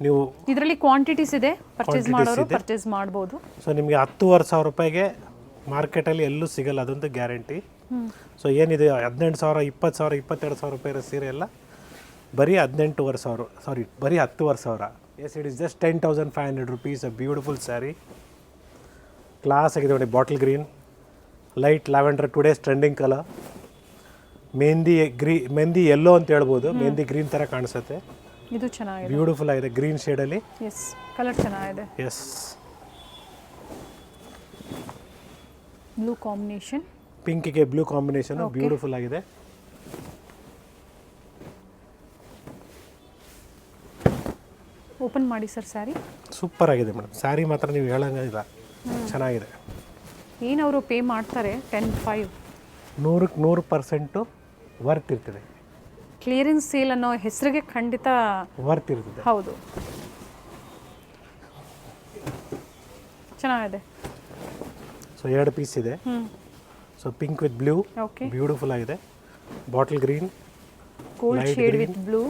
ನೀವು ಇದರಲ್ಲಿ ಕ್ವಾಂಟಿಟೀಸ್ ಇದೆ, ಪರ್ಚೇಸ್ ಮಾಡೋರು ಪರ್ಚೇಸ್ ಮಾಡ್ಬೋದು. ಸೊ ನಿಮಗೆ 10,500 ರೂಪಾಯಿಗೆ ಮಾರ್ಕೆಟಲ್ಲಿ ಎಲ್ಲೂ ಸಿಗಲ್ಲ, ಅದಂತೂ ಗ್ಯಾರಂಟಿ. ಸೊ ಏನಿದೆ 18,000, 20,000, 22,000 ರೂಪಾಯಿ ಇರೋ ಸೀರೆ ಎಲ್ಲ ಬರೀ 18,500, ಸಾರಿ ಬರೀ 10,500. Yes, it is just 10,500 rupees. A beautiful sari, class ಆಗಿದೆ ನೋಡಿ. Bottle green, light lavender, today's trending colour. Mehndi yellow ಅಂತ ಹೇಳ್ಬೋದು, ಮೆಹಂದಿ ಗ್ರೀನ್ ಥರ ಕಾಣಿಸುತ್ತೆ. ಇದು ಚೆನ್ನಾಗಿದೆ, ಬ್ಯೂಟಿಫುಲ್ ಆಗಿದೆ ಗ್ರೀನ್ ಶೇಡಲ್ಲಿ. ಎಸ್, ಕಲರ್ ಚೆನ್ನಾಗಿದೆ. ಎಸ್, ಬ್ಲೂ ಕಾಂಬಿನೇಷನ್, ಪಿಂಕಿಗೆ ಬ್ಲೂ ಕಾಂಬಿನೇಷನ್ ಬ್ಯೂಟಿಫುಲ್ ಆಗಿದೆ. ಓಪನ್ ಮಾಡಿ ಸರ್ ಸ್ಯಾರಿ. ಸೂಪರ್ ಆಗಿದೆ ಮೇಡಮ್, ಸ್ಯಾರಿ ಮಾತ್ರ ನೀವು ಹೇಳಂಗಿಲ್ಲ, ಚೆನ್ನಾಗಿದೆ. ಏನು ಅವರು ಪೇ ಮಾಡ್ತಾರೆ 10,500. 100ಕ್ಕೆ 100% ವರ್ತ್ ಇರ್ತದೆ. ಕ್ಲಿಯರೆನ್ಸ್ ಸೇಲ್ ಅನ್ನೋ ಹೆಸರಿಗೆ ಖಂಡಿತ ವರ್ತ್ ಇರ್ತದೆ. ಹೌದು, ಚೆನ್ನಾಗಿದೆ. ಸೊ 2 ಪೀಸ್ ಇದೆ. So pink with blue, okay, beautiful ಆಗಿದೆ. Bottle green, gold shade with blue,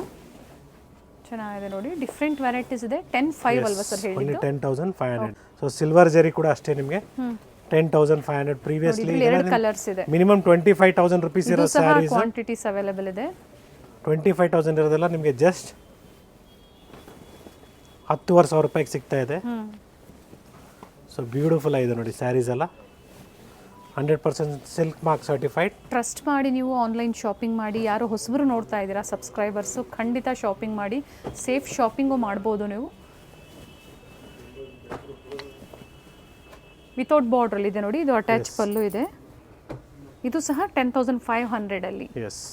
ಚೆನ್ನಾಗಿದೆ ನೋಡಿ. ಡಿಫ್ರೆಂಟ್ ವೆರೈಟೀಸ್ ಇದೆ. 10,500 ಅಲ್ವಾ ಸರ್ ಹೇಳಿದ್ದು? 10,500. ಸೊ ಸಿಲ್ವರ್ ಜರಿ ಕೂಡ ಅಷ್ಟೇ ನಿಮಗೆ 10,500. ಪ್ರೀವಿಯಸ್ಲಿ ಎರಡು ಕಲರ್ಸ್ ಇದೆ. ಮಿನಿಮಮ್ 25,000 ರೂಪೀಸ್ ಇರೋ ಸಹ ಸ್ಯಾರೀಸ್ ಕ್ವಾಂಟಿಟೀಸ್ ಅವೈಲೇಬಲ್ ಇದೆ. 25,000 ಇರೋದೆಲ್ಲ ನಿಮಗೆ ಜಸ್ಟ್ 10,500 ರೂಪಾಯಿಗೆ ಸಿಗ್ತಾ ಇದೆ. ಸೊ ಬ್ಯೂಟಿಫುಲ್ ಆಗಿದೆ ನೋಡಿ ಸ್ಯಾರೀಸ್ ಎಲ್ಲ. 100% ಸಿಲ್ಕ್ ಮಾರ್ಕ್ ಸರ್ಟಿಫೈಡ್. ಟ್ರಸ್ಟ್ ಮಾಡಿ ನೀವು ಆನ್ಲೈನ್ ಶಾಪಿಂಗ್ ಮಾಡಿ. ಯಾರು ಹೊಸಬರು ನೋಡ್ತಾ ಇದ್ದೀರಾ ಸಬ್ಸ್ಕ್ರೈಬರ್ಸು, ಖಂಡಿತ ಶಾಪಿಂಗ್ ಮಾಡಿ. ಸೇಫ್ ಶಾಪಿಂಗು ಮಾಡ್ಬೋದು ನೀವು. ವಿತೌಟ್ ಬಾರ್ಡ್ರಲ್ ಇದೆ ನೋಡಿ, ಇದು ಅಟ್ಯಾಚ್ ಪಲ್ಲು ಇದೆ. ಇದು ಸಹ 10,500 ಅಲ್ಲಿ. Yes,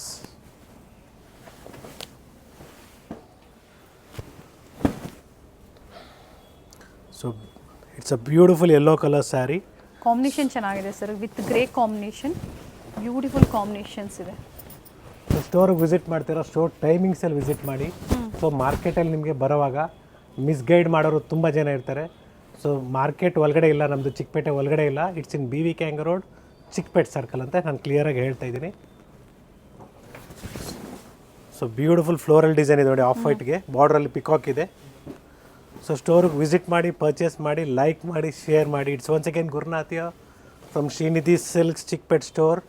so it's a beautiful yellow colour sari. Combination ಚೆನ್ನಾಗಿದೆ sir, with grey combination. Beautiful combinations ಇದೆ. ಸ್ಟೋರ್ಗೆ ವಿಸಿಟ್ ಮಾಡ್ತೀರಾ, ಸ್ಟೋರ್ ಟೈಮಿಂಗ್ಸಲ್ಲಿ ವಿಸಿಟ್ ಮಾಡಿ. ಸೊ ಮಾರ್ಕೆಟಲ್ಲಿ ನಿಮಗೆ ಬರೋವಾಗ ಮಿಸ್ಗೈಡ್ ಮಾಡೋರು ತುಂಬ ಜನ ಇರ್ತಾರೆ. ಸೊ ಮಾರ್ಕೆಟ್ ಒಳಗಡೆ ಇಲ್ಲ, ನಮ್ಮದು ಚಿಕ್ಕಪೇಟೆ ಒಳಗಡೆ ಇಲ್ಲ. ಇಟ್ಸ್ ಇನ್ BV ಕ್ಯಾಂಗ್ ರೋಡ್, ಚಿಕ್ಕಪೇಟೆ ಸರ್ಕಲ್ ಅಂತ ನಾನು ಕ್ಲಿಯರಾಗಿ ಹೇಳ್ತಾ ಇದ್ದೀನಿ. ಸೊ ಬ್ಯೂಟಿಫುಲ್ ಫ್ಲೋರಲ್ ಡಿಸೈನ್ ಇದೆ ನೋಡಿ, ಆಫ್ ವೈಟ್ಗೆ ಬಾರ್ಡ್ರಲ್ಲಿ ಪಿಕಾಕ್ ಇದೆ. ಸೊ ಸ್ಟೋರಿಗೆ ವಿಸಿಟ್ ಮಾಡಿ, ಪರ್ಚೇಸ್ ಮಾಡಿ, ಲೈಕ್ ಮಾಡಿ, ಶೇರ್ ಮಾಡಿ. ಇಟ್ಸ್ ಒನ್ಸ್ ಅಗೇನ್ ಗುರುನಾಥಿಯ from Srinidhi silks Chickpet store.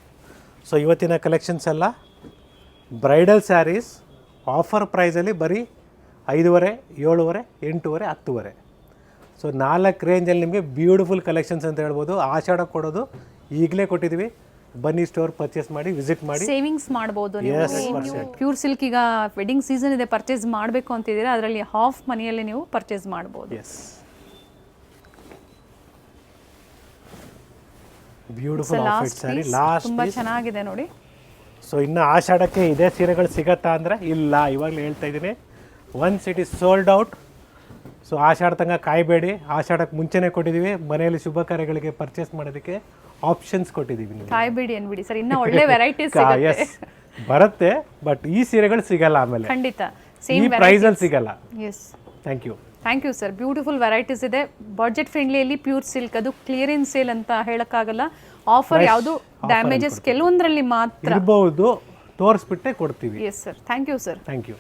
So ಇವತ್ತಿನ ಕಲೆಕ್ಷನ್ಸ್ ಎಲ್ಲ ಬ್ರೈಡಲ್ ಸ್ಯಾರೀಸ್ ಆಫರ್ ಪ್ರೈಸಲ್ಲಿ ಬರೀ 5,500, 7,500, 8,500, 10,500. ಸೊ 4 ರೇಂಜಲ್ಲಿ ನಿಮಗೆ ಬ್ಯೂಟಿಫುಲ್ ಕಲೆಕ್ಷನ್ಸ್ ಅಂತ ಹೇಳ್ಬೋದು. ಆಷಾಢ ಕೊಡೋದು ಈಗಲೇ ಕೊಟ್ಟಿದ್ದೀವಿ. ಬನ್ನಿ ಸ್ಟೋರ್ ಪರ್ಚೇಸ್ ಮಾಡಿ, ವಿಸಿಟ್ ಮಾಡಿ, ಸೇವಿಂಗ್ಸ್ ಮಾಡ್ಬೋದು ನೀವು. ಪ್ಯೂರ್ ಸಿಲ್ಕ್ ಈಗ ವೆಡ್ಡಿಂಗ್ ಸೀಸನ್ ಇದೆ, ಪರ್ಚೇಸ್ ಮಾಡಬೇಕು ಅಂತಿದ್ದೀರಾ, ಅದರಲ್ಲಿ ಹಾಫ್ ಮನಿಯಲ್ಲಿ ನೀವು ಪರ್ಚೇಸ್ ಮಾಡ್ಬೋದು. Yes, beautiful outfit sari last ತುಂಬಾ ಚೆನ್ನಾಗಿದೆ ನೋಡಿ. ಸೊ ಇನ್ನು ಆಷಾಢಕ್ಕೆ ಇದೇ ಸೀರೆಗಳು ಸಿಗತ್ತಾ ಅಂದರೆ ಇಲ್ಲ, ಇವಾಗಲೇ ಹೇಳ್ತಾ ಇದ್ದೀನಿ. Once it is sold out. So Ashadha ತನಕ ಕಾಯಬೇಡಿ. ಆಷಾಢಕ್ಕೆ ಮುಂಚೆನೇ ಕೊಟ್ಟಿದ್ದೀವಿ. ಮನೆಯಲ್ಲಿ ಶುಭ ಕಾರ್ಯಗಳಿಗೆ ಪರ್ಚೇಸ್ ಮಾಡೋದಕ್ಕೆ ಆಪ್ಷನ್ಸ್ ಕೊಟ್ಟಿದ್ದೀವಿ. ಕಾಯಬೇಡಿ ಅನ್ಬಿಡಿ ಸರ್, ಇನ್ನೂ ಒಳ್ಳೆ ವೆರೈಟೀಸ್ ಬರುತ್ತೆ, ಬಟ್ ಈ ಸೀರೆಗಳು ಸಿಗಲ್ಲ ಆಮೇಲೆ, ಖಂಡಿತ ಈ ಪ್ರೈಸಲ್ಲಿ ಸಿಗಲ್ಲ. Yes, thank you. Thank you sir. Beautiful varieties ಇದೆ, ಬಡ್ಜೆಟ್ ಫ್ರೆಂಡ್ಲಿಯಲ್ಲಿ ಪ್ಯೂರ್ ಸಿಲ್ಕ್. ಅದು ಕ್ಲಿಯರೆನ್ಸ್ ಸೇಲ್ ಅಂತ ಹೇಳೋಕ್ಕಾಗಲ್ಲ. ಆಫರ್ ಯಾವುದು ಡ್ಯಾಮೇಜಸ್ ಕೆಲವೊಂದರಲ್ಲಿ ಮಾತ್ರ ಇರಬಹುದು, ತೋರಿಸ್ಬಿಟ್ಟೆ ಕೊಡ್ತೀವಿ. Yes sir, thank you sir. Thank you.